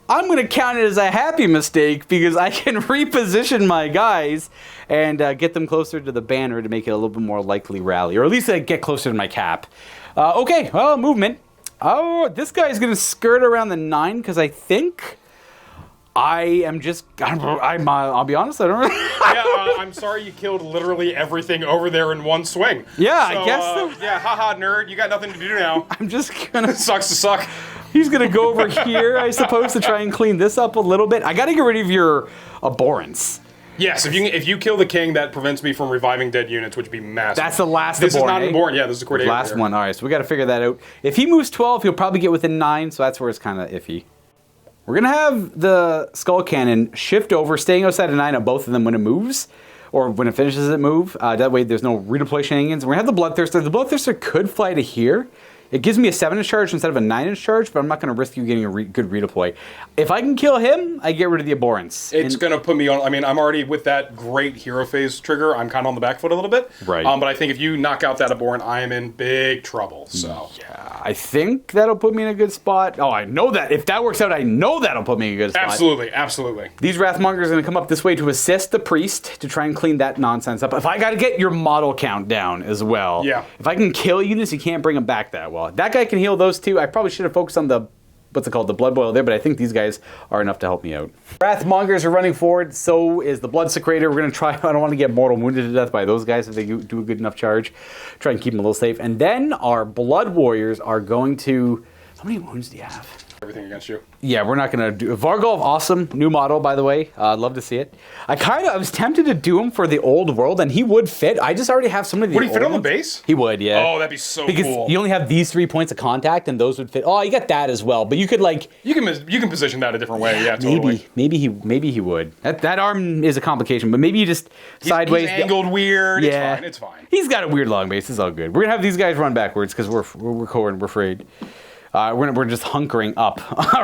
I'm going to count it as a happy mistake because I can reposition my guys and get them closer to the banner to make it a little bit more likely rally, or at least get closer to my cap. Okay, well, movement. Oh, this guy's going to skirt around the 9 because I think I am just. I'll be honest. I don't really. I'm sorry you killed literally everything over there in one swing. Yeah, I guess so. Yeah, haha, nerd. You got nothing to do now. I'm just gonna. Sucks to suck. He's gonna go over here, I suppose, to try and clean this up a little bit. I gotta get rid of your abhorrence. Yes, if you kill the king, that prevents me from reviving dead units, which would be massive. That's the last This abhorrent, is not eh? abhorrent. Yeah, this is a Corday. Last one. All right, so we got to figure that out. If he moves 12, he'll probably get within 9, so that's where it's kind of iffy. We're gonna have the Skull Cannon shift over, staying outside of 9 on both of them when it moves, or when it finishes it move. That way, there's no redeploy shenanigans. We're gonna have the Bloodthirster. The Bloodthirster could fly to here. It gives me a 7-inch charge instead of a 9-inch charge, but I'm not going to risk you getting a good redeploy. If I can kill him, I get rid of the abhorrence. It's going to put me on. I mean, I'm already with that great hero phase trigger. I'm kind of on the back foot a little bit. Right. But I think if you knock out that abhorrent, I am in big trouble. So. Yeah, I think that'll put me in a good spot. Oh, I know that. If that works out, I know that'll put me in a good spot. Absolutely, absolutely. These Wrathmongers are going to come up this way to assist the priest to try and clean that nonsense up. If I got to get your model count down as well. Yeah. If I can kill units, you can't bring them back that well. That guy can heal those two. I probably should have focused on the, what's it called, the Blood Boil there, but I think these guys are enough to help me out. Wrathmongers are running forward, so is the Blood Secretor. We're going to try, I don't want to get mortal wounded to death by those guys if they do a good enough charge. Try and keep them a little safe. And then our Blood Warriors are going to, how many wounds do you have? Everything against you. Yeah, we're not going to do... Vargolf, awesome. New model, by the way. I'd love to see it. I was tempted to do him for the old world, and he would fit. I just already have some of the Would he fit old on the ones. base? He would, yeah. Oh, that'd be so because cool. you only have these 3 points of contact, and those would fit. Oh, you got that as well. But you could, like... You can position that a different way. Yeah, totally. Maybe he would. That arm is a complication, but maybe you just sideways... He's angled weird. Yeah. It's fine. He's got a weird long base. It's all good. We're going to have these guys run backwards because we're Khorne. We're afraid. We're just hunkering up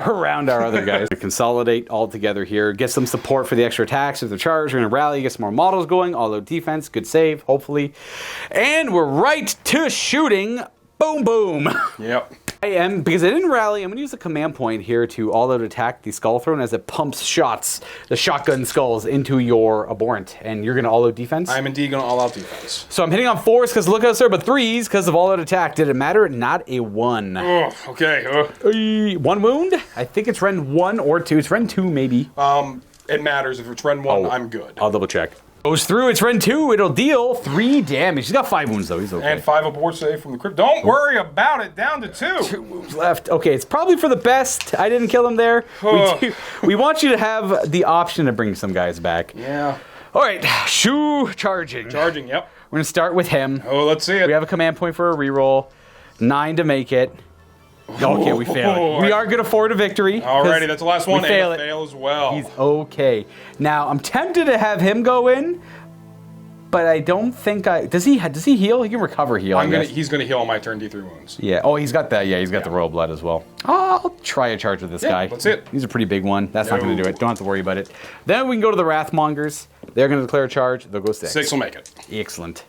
around our other guys. We consolidate all together here. Get some support for the extra attacks. If they're charged, we're going to rally, get some more models going. All-out defense, good save, hopefully. And we're right to shooting. Boom, boom. Yep. Because I didn't rally, I'm going to use the command point here to all-out attack the Skull Throne as it pumps shots, the shotgun skulls, into your abhorrent. And you're going to all-out defense? I'm indeed going to all-out defense. So I'm hitting on 4s because look out, sir, but 3s because of all-out attack. Did it matter? Not a 1. Oh, okay. 1 wound? I think it's Ren 1 or 2. It's Ren 2, maybe. It matters. If it's Ren 1, I'm good. I'll double check. Goes through, it's Ren 2, it'll deal 3 damage. He's got 5 wounds though, he's okay. And 5 abort save from the crypt. Don't worry about it, down to 2. 2 wounds left. Okay, it's probably for the best. I didn't kill him there. We want you to have the option to bring some guys back. Yeah. All right, Shu charging. Charging, yep. We're going to start with him. Oh, let's see it. We have a command point for a reroll. 9 to make it. Okay, we failed. We are going to afford a victory. Alrighty, that's the last one. We fail and it. fail as well. He's okay. Now, I'm tempted to have him go in, but I don't think I... Does he heal? He can recover heal, I guess. He's going to heal on my turn D3 wounds. Yeah. Oh, he's got that. Yeah, he's got the royal blood as well. I'll try a charge with this guy. That's it. He's a pretty big one. That's not going to do it. Don't have to worry about it. Then we can go to the Wrathmongers. They're going to declare a charge. They'll go 6. 6 will make it. Excellent.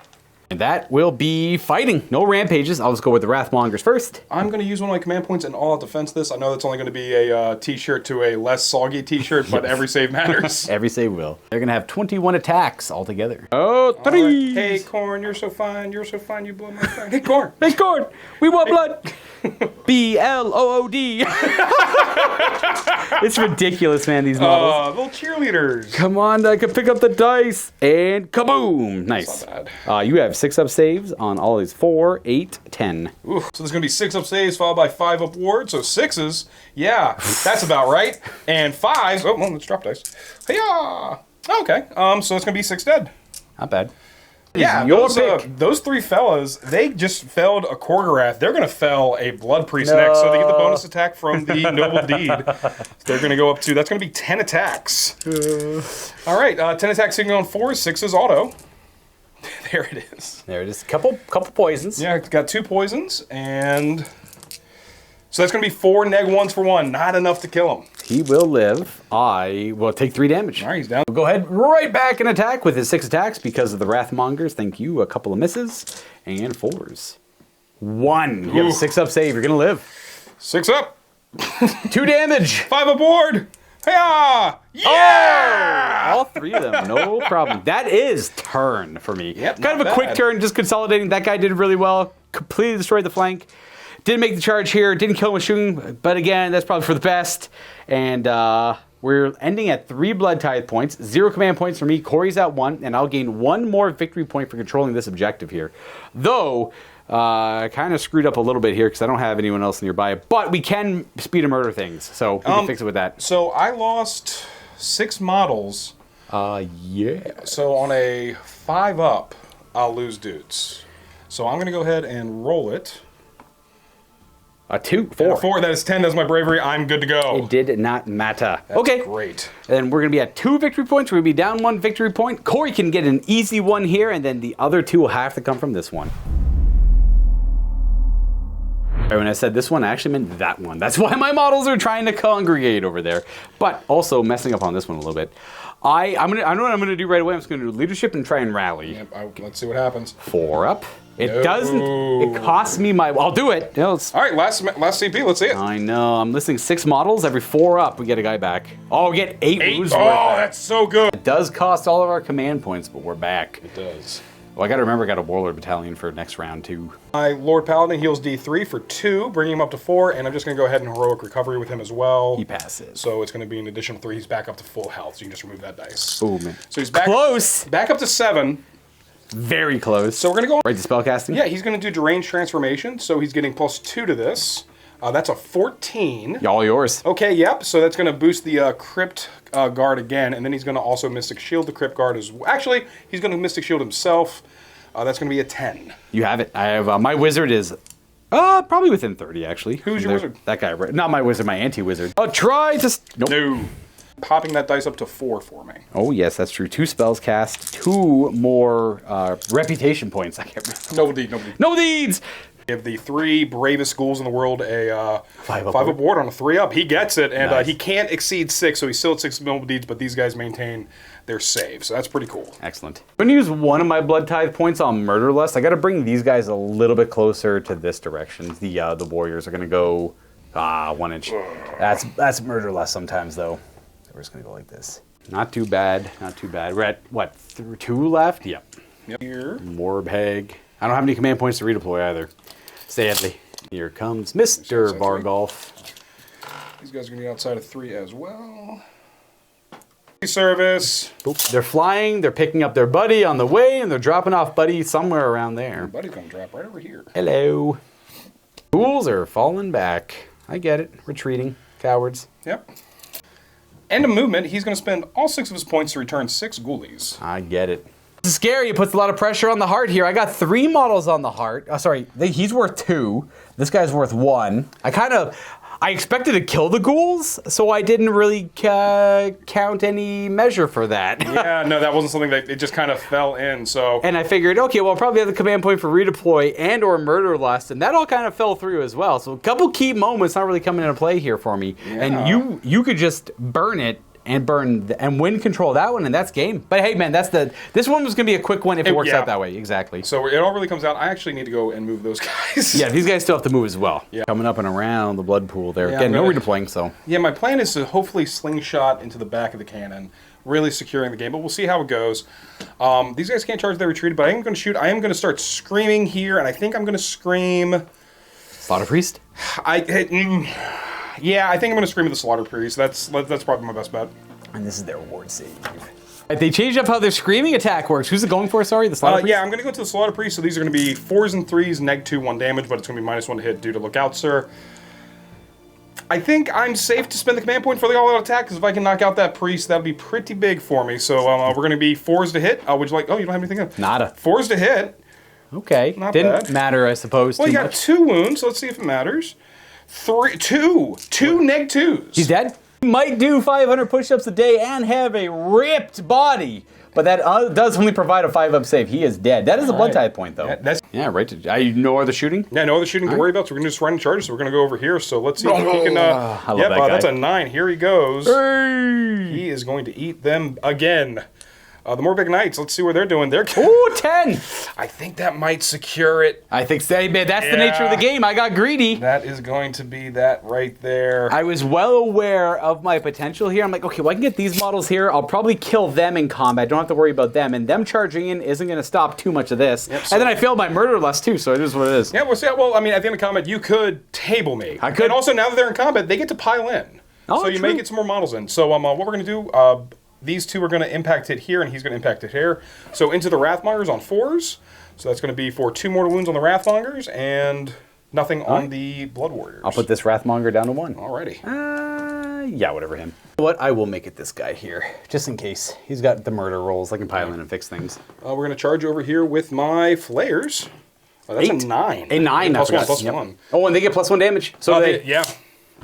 And that will be fighting. No rampages. I'll just go with the Wrathmongers first. I'm going to use one of my command points and all-out defense this. I know that's only going to be a t-shirt to a less soggy t-shirt, but every save matters. Every save will. They're going to have 21 attacks altogether. Oh, 3! Right. Hey, Khorne, you're so fine. You're so fine. You blow my phone. Hey, Khorne. Hey, Khorne. We want blood. B-L-O-O-D. It's ridiculous, man, these models. Little cheerleaders. Come on, I can pick up the dice. And kaboom. Nice. That's not bad. You have 6 up saves on all these 4, 8, 10. Ooh, so there's going to be 6 up saves followed by 5 up wards. So 6s, yeah, that's about right. And 5s, oh, well, let's drop dice. Hiya! Okay, so it's going to be 6 dead. Not bad. Yeah, Your pick. those 3 fellas, they just felled a Korgorath. They're going to fell a Blood Priest next, so they get the bonus attack from the Noble Deed. They're going to go up to, that's going to be 10 attacks. All right, 10 attacks signal on 4, 6 is auto. There it is. There it is. Couple poisons. Yeah, it's got 2 poisons, and so that's going to be 4 -1s for 1. Not enough to kill him. He will live. I will take 3 damage. All right, he's down. We'll go ahead right back and attack with his 6 attacks because of the Wrathmongers. Thank you. A couple of misses and 4s. 1. You have a 6 up save. You're going to live. 6 up. 2 damage. 5 aboard. Hiya! Yeah! Oh, all 3 of them. No problem. That is turn for me. Yep, kind of a not quick bad. turn, just consolidating. That guy did really well. Completely destroyed the flank. Didn't make the charge here. Didn't kill him with shooting. But again, that's probably for the best. And we're ending at 3 blood tithe points. 0 command points for me. Cory's at 1. And I'll gain 1 more victory point for controlling this objective here. Though, I kind of screwed up a little bit here because I don't have anyone else nearby. But we can speed and murder things. So we can fix it with that. So I lost 6 models. Yeah. So on a 5 up, I'll lose dudes. So I'm going to go ahead and roll it. 2, 4. 4, that is 10. That's my bravery. I'm good to go. It did not matter. That's okay. great. And we're going to be at 2 victory points. We're going to be down 1 victory point. Cory can get an easy one here, and then the other 2 will have to come from this one. When I said this one, I actually meant that one. That's why my models are trying to congregate over there. But also messing up on this one a little bit. I know what I'm going to do right away. I'm just going to do leadership and try and rally. Yep, let's see what happens. 4 up. It No. doesn't. It costs me my. I'll do it. No, it's, All right, last CP. Let's see it. I know. I'm listing 6 models. Every 4 up, we get a guy back. Oh, we get 8 wounds. Oh, worth. that's so good. It does cost all of our command points, but we're back. It does. Well, I got to remember I got a Warlord Battalion for next round, too. My Lord Paladin heals D3 for 2, bringing him up to 4, and I'm just going to go ahead and Heroic Recovery with him as well. He passes. So it's going to be an additional 3. He's back up to full health, so you can just remove that dice. Oh, man. So he's back. Close. Back up to 7. Very close. So we're going to go on. Right to spellcasting? Yeah, he's going to do Deranged Transformation, so he's getting +2 to this. That's a 14. All yours. Okay, yep. So that's going to boost the Crypt Guard again, and then he's going to also Mystic Shield the Crypt Guard as well. Actually, he's going to Mystic Shield himself. That's going to be a 10. You have it. I have my wizard is probably within 30 actually. Who's your wizard? That guy. Not my wizard. My anti-wizard. I'll try to. Nope. No. Popping that dice up to 4 for me. Oh yes, that's true. 2 spells cast. 2 more reputation points. I can't remember. Noble Deed, Noble Deed. No deeds. Give the 3 bravest ghouls in the world a 5 up 5 aboard on a 3 up. He gets it, and Nice. he can't exceed 6, so he's still at 6 Noble Deeds, but these guys maintain their save, so that's pretty cool. Excellent. I'm gonna use one of my blood tithe points on Murderlust. I got to bring these guys a little bit closer to this direction. The warriors are gonna go 1 inch. That's Murderlust sometimes though. So we're just gonna go like this. Not too bad. Not too bad. We're at what 2 left? Yep. Here. Morbhag. I don't have any command points to redeploy either. Sadly. Here comes Mr. Vargolf. These guys are going to be outside of 3 as well. Service. Oop, they're flying, they're picking up their buddy on the way, and they're dropping off buddy somewhere around there. Buddy's going to drop right over here. Hello. Ghouls are falling back. I get it. Retreating. Cowards. Yep. End of movement, he's going to spend all 6 of his points to return 6 ghoulies. I get it. It's scary. It puts a lot of pressure on the heart here. I got 3 models on the heart. Sorry, he's worth 2. This guy's worth 1. I expected to kill the ghouls, so I didn't really count any measure for that. Yeah, no, that wasn't something that it just kind of fell in, so. And I figured, okay, well, I'll probably have the command point for redeploy and or Murderlust, and that all kind of fell through as well. So a couple key moments not really coming into play here for me. Yeah. And you could just burn it and win control of that one, and that's game. But hey, man, this one was gonna be a quick one if it works out that way. Exactly. So it all really comes out. I actually need to go and move those guys. Yeah, these guys still have to move as well. Yeah. Coming up and around the blood pool there. Yeah, Again, no I'm gonna- redeploying, so. Yeah, my plan is to hopefully slingshot into the back of the cannon, really securing the game, but we'll see how it goes. These guys can't charge their retreat, but I am going to shoot. I am going to start screaming here, and I think I'm going to scream. Slaughter Priest? Yeah, I think I'm going to Scream of the Slaughter Priest. That's probably my best bet. And this is their ward save. They changed up how their screaming attack works. Who's it going for, sorry? The Slaughter Priest? Yeah, I'm going to go to the Slaughter Priest, so these are going to be 4s and 3s, -2, 1 damage, but it's going to be -1 to hit due to Lookout, Sir. I think I'm safe to spend the command point for the all-out attack, because if I can knock out that Priest, that'll be pretty big for me. So we're going to be 4s to hit. Would you like... Oh, you don't have anything else? Nada. 4s to hit. Okay. Not Didn't bad. matter, I suppose, Well, too you got much. 2 wounds, so let's see if it matters. 2 -2s. He's dead? He might do 500 push-ups a day and have a ripped body, but that does only provide a 5-up save. He is dead. That is a blood tithe point, though. Yeah, right. No other shooting? Yeah, no other shooting to worry about, so we're going to just run in charges. So we're going to go over here, so let's see if he can... I love that guy. That's a 9. Here he goes. Hey! He is going to eat them again. The Morbid Knights, let's see where they're doing. They're... Ooh, 10! I think that might secure it. I think so. Man, that's the nature of the game. I got greedy. That is going to be that right there. I was well aware of my potential here. I'm like, okay, well, I can get these models here. I'll probably kill them in combat. Don't have to worry about them. And them charging in isn't going to stop too much of this. Yep, so and then I failed my murder lust, too, so it is what it is. Yeah, well, I mean, at the end of combat, you could table me. I could. And also, now that they're in combat, they get to pile in. Oh, so you true. may get some more models in. So what we're going to do... these two are going to impact it here, and he's going to impact it here. So into the Wrathmongers on 4s. So that's going to be for 2 mortal wounds on the Wrathmongers and nothing on the Blood Warriors. I'll put this Wrathmonger down to 1. Alrighty. Yeah, whatever him. What? I will make it this guy here, just in case. He's got the murder rolls. I can pile in and fix things. We're going to charge over here with my Flayers. That's 8. a 9. A 9. Plus 1, plus Yep. 1. Oh, and they get +1 damage. So they... Yeah.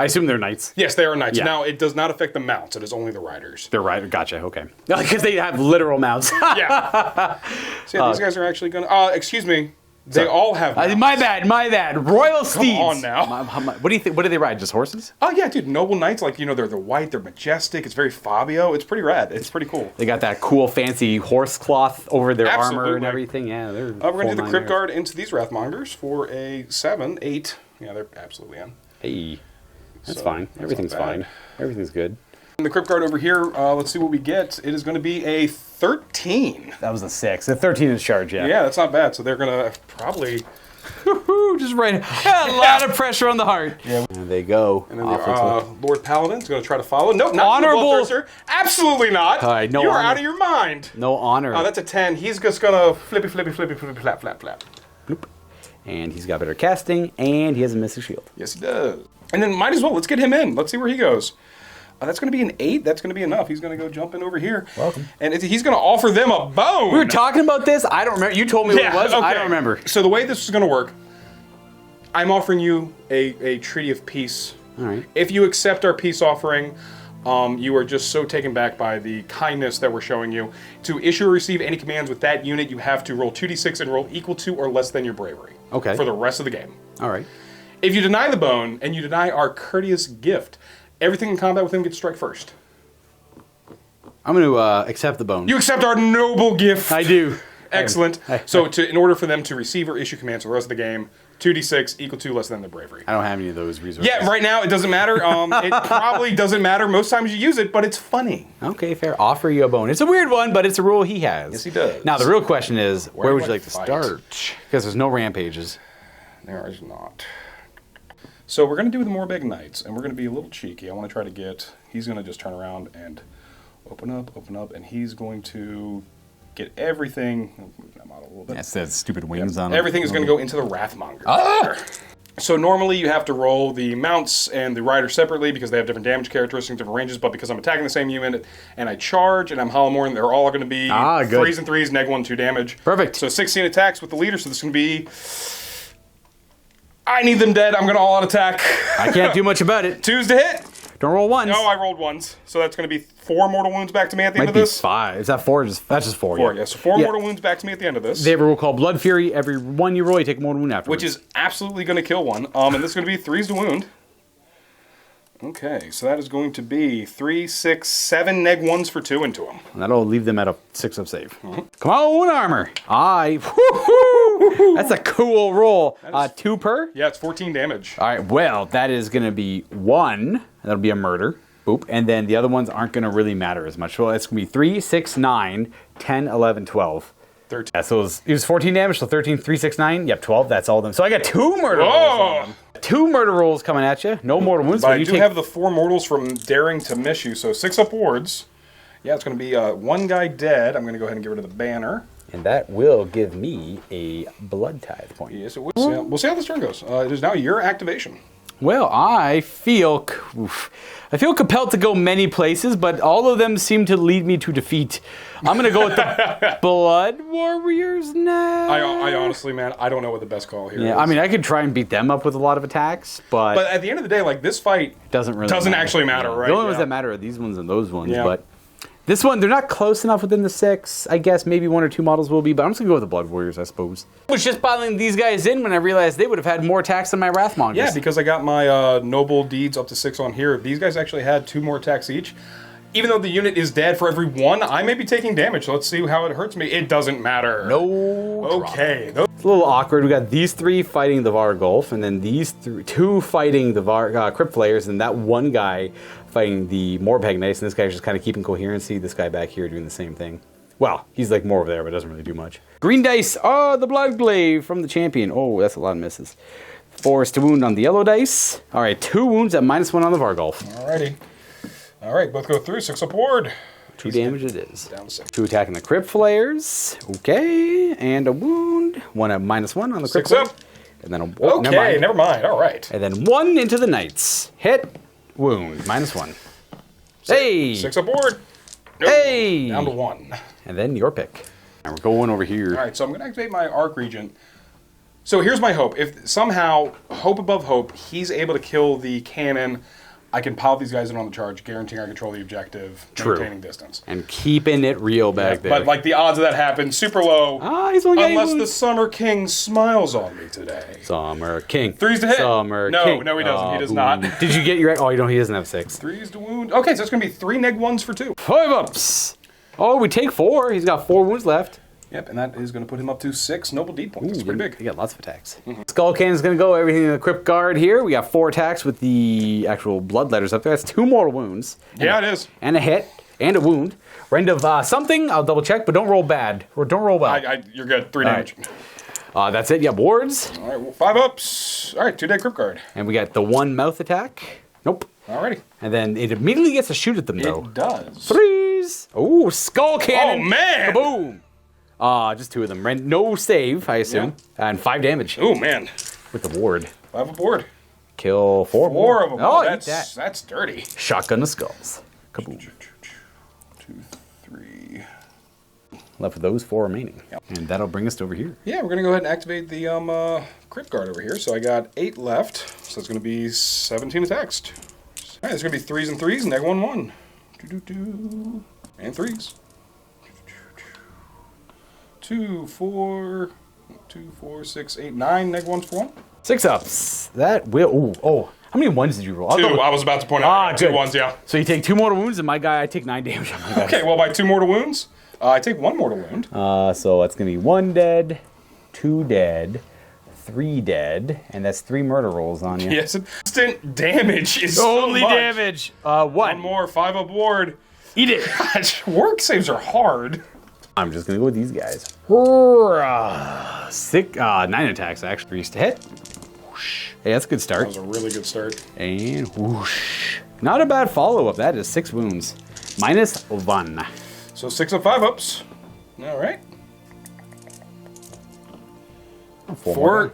I assume they're knights. Yes, they are knights. Yeah. Now, it does not affect the mounts. It is only the riders. They're right. Gotcha. Okay. Because they have literal mounts. Yeah. So these guys are actually going to... excuse me. They all have mounts. My bad. Royal steeds. Come on now. What do you think? What do they ride? Just horses? Oh, yeah, dude. Noble knights, like, they're white, they're majestic. It's very Fabio. It's pretty rad. It's pretty cool. They got that cool, fancy horse cloth over their armor and Absolutely. everything. Yeah, they're We're going to do the Crypt Guard. Guard into these Wrathmongers for a 7, 8. Yeah, they're absolutely in. Hey, that's So, fine. that's Everything's not bad. fine. Everything's good. And the Crypt Guard over here, let's see what we get. It is going to be a 13. That was a 6. The 13 is charge, yeah. Yeah, that's not bad. So they're going to probably... Just right. A lot of pressure on the heart. Yeah. There they go. And then Lord Paladin's going to try to follow. Nope, not Honorable. the Bloodthirster. Absolutely not. All right, no You're honor. out of your mind. No honor. Oh, that's a 10. He's just going to flippy, flap, flap, flap. Bloop. And he's got better casting, and he has a Mystic Shield. Yes, he does. And then might as well. Let's get him in. Let's see where he goes. That's going to be an 8. That's going to be enough. He's going to go jump in over here. Welcome. And he's going to offer them a bone. We were talking about this. I don't remember. You told me what it was. okay. I don't remember. So the way this is going to work, I'm offering you a treaty of peace. All right. If you accept our peace offering, you are just so taken back by the kindness that we're showing you. To issue or receive any commands with that unit, you have to roll 2d6 and roll equal to or less than your bravery. Okay. For the rest of the game. All right. If you deny the bone and you deny our courteous gift, everything in combat with him gets strike first. I'm going to accept the bone. You accept our noble gift. I do. Excellent. So in order for them to receive or issue commands for the rest of the game, 2d6 equal to less than their bravery. I don't have any of those resources. Yeah, right now it doesn't matter. It probably doesn't matter most times you use it, but it's funny. Okay, fair. Offer you a bone. It's a weird one, but it's a rule he has. Yes, he does. Now, the real question is, where would you like to fight? start? Because there's no rampages. There is not. So we're going to do the Morbeg Knights, and we're going to be a little cheeky. I want to try to get... He's going to just turn around and open up, and he's going to get everything... Move that model a little bit. That's that stupid wings on Everything is going to go into the Wrathmonger. So normally you have to roll the mounts and the rider separately because they have different damage characteristics, different ranges, but because I'm attacking the same unit and I charge and I'm Hollow Morn, they're all going to be 3s and 3s, -1, 2 damage. Perfect. So 16 attacks with the leader, so this is going to be... I need them dead. I'm going to all-out attack. I can't do much about it. 2s to hit. Don't roll ones. No, I rolled 1s. So that's going to be 4 mortal wounds back to me at the end Might of be this. 5. Is that 4? That's just 4. 4, yeah. So 4 Yeah. mortal wounds back to me at the end of this. They have a rule called Blood Fury. Every one you roll, you take a mortal wound afterwards. Which is absolutely going to kill one. And this is going to be 3s to wound. Okay, so that is going to be 3, 6, 7 -1s for 2 into him. And that'll leave them at a 6 up save. Come on, armor. Woo-hoo! That's a cool roll. 2 per? Yeah, it's 14 damage. All right, well, that is going to be 1. That'll be a murder. Boop. And then the other ones aren't going to really matter as much. Well, it's going to be 3, 6, 9, 10, 11, 12. 13. Yeah, so it was 14 damage, so 13, 3, 6, 9. Yep, 12. That's all of them. So I got 2 murder rolls on them. 2 murder rolls coming at you. No mortal wounds. But I you do have the 4 mortals from daring to miss you, so 6 upwards. Yeah, it's going to be 1 guy dead. I'm going to go ahead and get rid of the banner. And that will give me a blood tithe point. Yes, it will. We'll see how this turn goes. It is now your activation. Well, I feel compelled to go many places, but all of them seem to lead me to defeat. I'm going to go with the Blood Warriors now. I honestly, man, I don't know what the best call here is. I mean, I could try and beat them up with a lot of attacks, but at the end of the day, like, this fight doesn't actually matter, right? The only ones that matter are these ones and those ones, Yeah. but this one, they're not close enough within the 6. I guess maybe 1 or 2 models will be, but I'm just going to go with the Blood Warriors, I suppose. I was just piling these guys in when I realized they would have had more attacks than my Wrathmongers. Yeah, because I got my Noble Deeds up to 6 on here. These guys actually had 2 more attacks each. Even though the unit is dead for every 1, I may be taking damage. So let's see how it hurts me. It doesn't matter. No. Okay. It's a little awkward. We got these 3 fighting the Vargulf, and then these 2 fighting the Crypt Flayers, and that 1 guy fighting the Morpeg Knights, and this guy's just kind of keeping coherency. This guy back here doing the same thing. Well, he's like more over there, but doesn't really do much. Green dice. Oh, the Bloodglaive from the champion. Oh, that's a lot of misses. 4 to wound on the yellow dice. All right, 2 wounds at -1 on the Vargulf. Alrighty. All right, both go through. 6 upward. 2 damage it is. Down to 6. 2 attacking the Crypt Flayers. Okay, and a wound. 1 at -1 on the Crypt 6 up. Flayers. And then Okay, never mind. All right. And then 1 into the Knights. Hit, wound, -1. Hey! 6 aboard. Nope. Hey! Down to 1. And then your pick. And we're going over here. All right, so I'm going to activate my Arc Regent. So here's my hope. If somehow, hope above hope, he's able to kill the cannon, I can pile these guys in on the charge, guaranteeing I control the objective, maintaining distance. And keeping it real back there. But like the odds of that happen, super low. He's only unless the Summer King smiles on me today. Summer King. 3s to hit. Summer no, King. No, he doesn't. He does not. Did you get your... Oh, he doesn't have 6. 3s to wound. Okay, so it's going to be 3 neg-1s for 2. 5 ups. Oh, we take 4. He's got 4 wounds left. Yep, and that is going to put him up to 6 Noble Deed points. That's pretty big. He got lots of attacks. Skull Cannon's going to go. Everything in the Crypt Guard here. We got 4 attacks with the actual blood letters up there. That's 2 mortal wounds. Yeah, it is. And a hit. And a wound. Rend of something. I'll double check, but don't roll bad. Or don't roll well. You're good. 3 damage. Right. That's it. Yeah, wards. All right, well, 5 ups. All right, 2 dead Crypt Guard. And we got the 1 mouth attack. Nope. Alrighty. And then it immediately gets to shoot at them, though. It does. 3s. Oh, Skull Cannon. Oh, man. Kaboom. Just 2 of them. No save, I assume. Yeah. And 5 damage. Oh, man. With the ward. 5 aboard. Kill 4 4 of them. Oh, that's dirty. Shotgun of skulls. Kaboom. 2, 3. Left with those 4 remaining. Yep. And that'll bring us over here. Yeah, we're going to go ahead and activate the Crypt Guard over here. So I got 8 left. So it's going to be 17 attacks. All right, it's going to be 3s and 3s, neg 1, 1. And 3s. 2, 4, 6, 8, 9, neg 1s for 1. 6 ups. That will. Oh, how many 1s did you roll? 2. I was about to point out. 2 1s, yeah. So you take 2 mortal wounds, and my guy, I take 9 damage on my guy. Okay, well, by 2 mortal wounds, I take 1 mortal wound. So that's going to be 1 dead, 2 dead, 3 dead, and that's 3 murder rolls on you. Yes, instant damage is only so much. damage. 1 more, 5 aboard. Eat it. Gosh, work saves are hard. I'm just gonna go with these guys. 9 attacks actually. 3s to hit. Whoosh. Hey, that's a good start. That was a really good start. And whoosh. Not a bad follow-up. That is 6 wounds. -1. So 6 of 5 ups. All right. 4.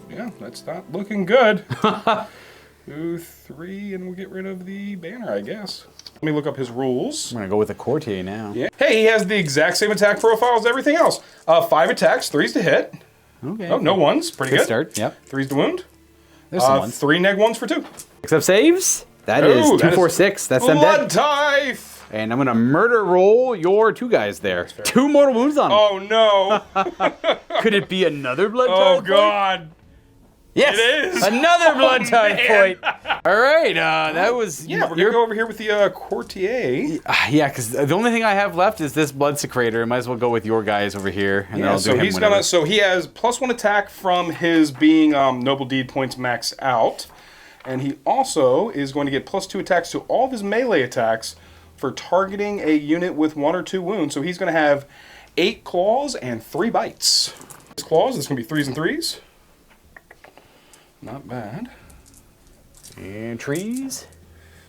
Yeah, that's not looking good. 2, 3, and we'll get rid of the banner, I guess. Let me look up his rules. I'm gonna go with the Courtier now. Yeah. Hey, he has the exact same attack profile as everything else. 5 attacks, 3s to hit. Okay. Oh, no 1s. Pretty good. Start. Yep. 3s to wound. There's some ones. 3 neg 1s for 2. Except saves. That is 2, 4, 6. That's them Blood dead. Tithe. And I'm gonna murder roll your 2 guys there. 2 mortal wounds on them. Oh no. Could it be another blood Oh tithe god. Point? Yes, it is. another blood tithe man. point. All right, that was. Yeah, we're gonna go over here with the Courtier. Yeah, because the only thing I have left is this blood secretor. I might as well go with your guys over here, and then Yeah, I'll do so him he's whenever. gonna. So he has +1 attack from his being Noble Deed points max out, and he also is going to get +2 attacks to all of his melee attacks for targeting a unit with 1 or 2 wounds. So he's going to have 8 claws and 3 bites. His claws is going to be 3s and 3s. Not bad. And trees.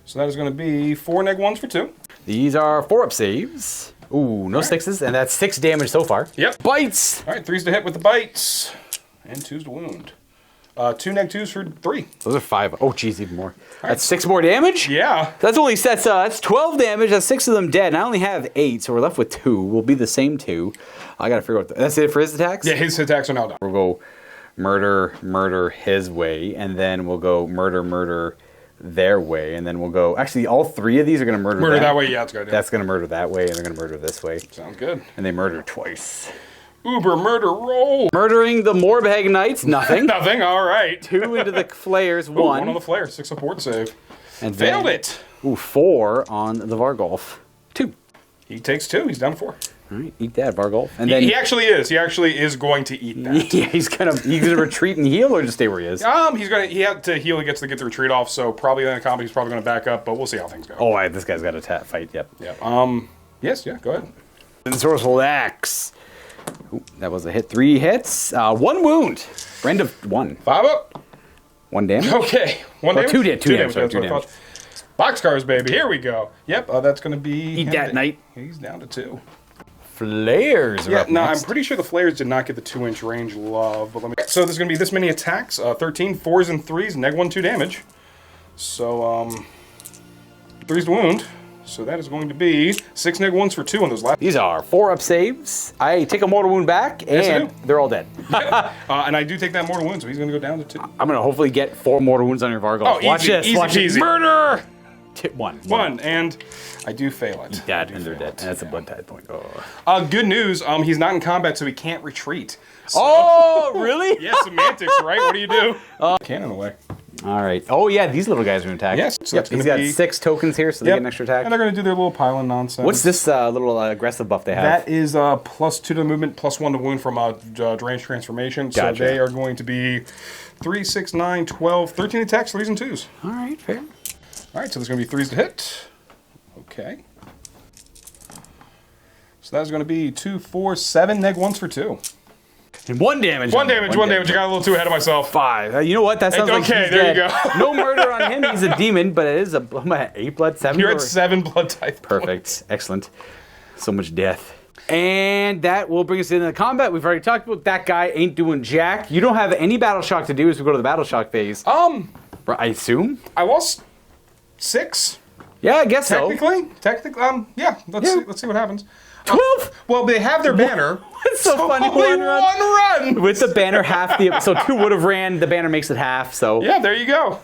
So that is going to be 4 neg-1s for 2. These are 4-up saves. Ooh, no 6s, and that's 6 damage so far. Yep. Bites! All right, 3s to hit with the bites. And 2s to wound. 2 neg-2s for 3. Those are 5. Oh, geez, even more. That's 6 more damage? Yeah. That's 12 damage. That's 6 of them dead. And I only have 8, so we're left with 2. We'll be the same 2. I gotta figure out. That's it for his attacks? Yeah, his attacks are now done. We'll go murder his way, and then we'll go murder their way, and then we'll go. Actually, all 3 of these are gonna murder that way. Yeah, that's good. That's gonna murder that way, and they're gonna murder this way. Sounds good. And they murder twice. Uber murder roll. Murdering the Morbhag Knights, nothing. Nothing. All right. 2 into the flares, Ooh, 1. 1 on the flare. 6 support save. And Failed then, it. Ooh, 4 on the Vargolf. 2. He takes 2. He's down to 4. All right, eat that, Vargolf. And then He actually is. He actually is going to eat that. yeah, he's gonna retreat and heal, or just stay where he is. He had to heal to get the retreat off, so probably in the combat he's probably gonna back up, but we'll see how things go. Oh, this guy's got a fight. Yep. Yeah. Yes. Yeah. Go ahead. Ensorcel Axe. Ooh, that was a hit. 3 hits. 1 wound. Rend of 1. 5 up. 1 damage. Okay. 1 damage. 2 damage. 2 damage. Sorry, That's 2 what I damage. thought. Boxcars, baby. Here we go. Yep. That's gonna be. Eat that, knight. He's down to 2. Flares. Yeah, no, I'm pretty sure the flares did not get the 2-inch range love, but let me. So there's going to be this many attacks: 13 4s and 3s, neg-1 2 damage. So 3s to wound. So that is going to be 6 neg-1s for 2 on those last. These are 4-up saves. I take a mortal wound back, Yes, you and do. they're all dead. And I do take that mortal wound, so he's going to go down to 2. I'm gonna hopefully get 4 mortal wounds on your Vargolf. Oh, Watch easy, this. easy Watch this. peasy. Murder. 1. 1, and I do fail it. Dead, I do and they're fail dead. it. And that's a blood tide point. Oh. Good news. He's not in combat, so he can't retreat. So, Oh, really? yeah, semantics, right? What do you do? Cannon away. All right. Oh, yeah, these little guys are going to attack. Yes, so Yep, that's he's gonna got be- 6 tokens here, so they get an extra attack. And they're going to do their little pylon nonsense. What's this little aggressive buff they have? That is +2 to the movement, +1 to wound from deranged transformation. Gotcha. So they are going to be 3, 6, 9, 12, 13 attacks, 3s and 2s. All right, fair. All right, so there's going to be 3s to hit. Okay. So that's going to be 2, 4, 7 neg-1s for 2. And 1 damage. 1 damage. I got a little too ahead of myself. 5. You know what? That sounds like okay, he's there you dead. go. No murder on him. He's a demon, but it is I'm at 8 blood, 7. You're or- at 7 blood type. Perfect. Excellent. So much death. And that will bring us into the combat. We've already talked about that guy ain't doing jack. You don't have any battle shock to do as we go to the battle shock phase. I assume? I lost 6. Yeah, I guess Technically, yeah. Let's see what happens. 12? Well, they have their banner. It's so funny. Only one run. With the banner half so 2 would have ran. The banner makes it half. So Yeah, there you go.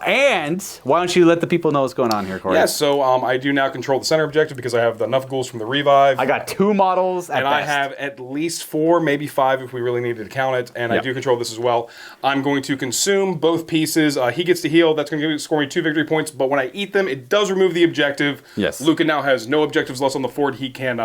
and why don't you let the people know what's going on here, Cory? Yeah, so I do now control the center objective because I have enough ghouls from the revive. I got 2 models at and best. I have at least 4, maybe 5 if we really needed to count it. And I Yep. do control this as well. I'm going to consume both pieces. He gets to heal. That's going to score me 2 victory points. But when I eat them, it does remove the objective. Yes. Luka now has no objectives left on the board. He can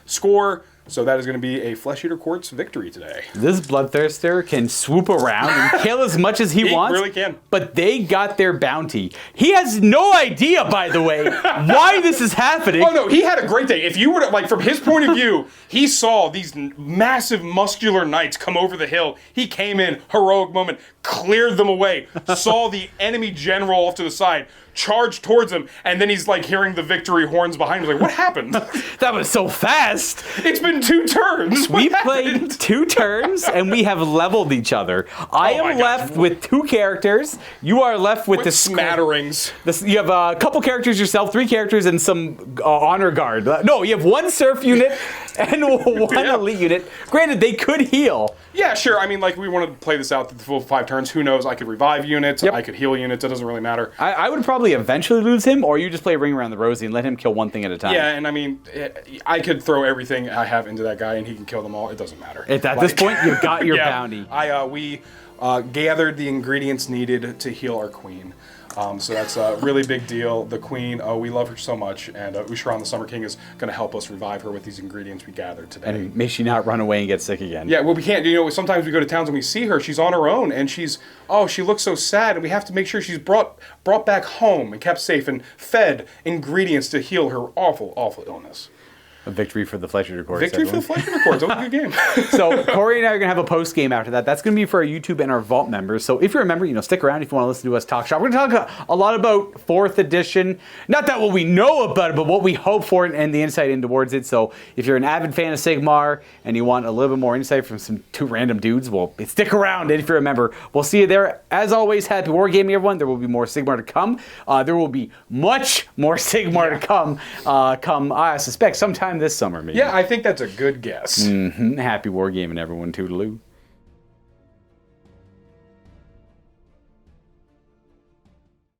score. So that is going to be a Flesh Eater Quartz victory today. This bloodthirster can swoop around and kill as much as he wants. Really can. But they got their bounty. He has no idea, by the way, why this is happening. Oh no, he had a great day. If you were to, like, from his point of view, he saw these massive muscular knights come over the hill. He came in, heroic moment, cleared them away, saw the enemy general off to the side, charged towards him, and then he's like hearing the victory horns behind him. Like, what happened? That was so fast. It's been 2 turns. We What played happened? 2 turns and we have leveled each other. I Oh my am God. left with 2 characters. You are left with With the smatterings. You have a couple characters yourself, 3 characters, and some honor guard. No, you have 1 surf unit and 1 Yeah. elite unit. Granted, they could heal. Yeah, sure. I mean, like, we want to play this out the full 5 turns. Who knows? I could revive units. Yep. I could heal units. It doesn't really matter. I would probably eventually lose him, or you just play Ring Around the Rosie and let him kill 1 thing at a time. Yeah, and I mean, I could throw everything I have into that guy, and he can kill them all. It doesn't matter. At this point, you've got your bounty. We gathered the ingredients needed to heal our queen. So that's a really big deal. The queen, we love her so much, and Usharan the Summer King is going to help us revive her with these ingredients we gathered today. And may she not run away and get sick again. Yeah, well, we can't. You know, sometimes we go to towns and we see her. She's on her own, and she looks so sad, and we have to make sure she's brought back home and kept safe and fed ingredients to heal her awful, awful illness. A victory for the Flesh Eater Corps. Victory for the Flesh Eater Corps. It's always a good game. So Cory and I are going to have a post game after that. That's going to be for our YouTube and our Vault members. So if you're a member, stick around if you want to listen to us talk shop. We're going to talk a lot about 4th edition. Not that what we know about it, but what we hope for it and the insight in towards it. So if you're an avid fan of Sigmar and you want a little bit more insight from some 2 random dudes, well, stick around. And if you're a member, we'll see you there. As always, happy Wargaming, everyone. There will be more Sigmar to come. There will be much more Sigmar to come. I suspect sometime this summer, maybe. Yeah, I think that's a good guess. Happy Wargaming, everyone. Toodaloo.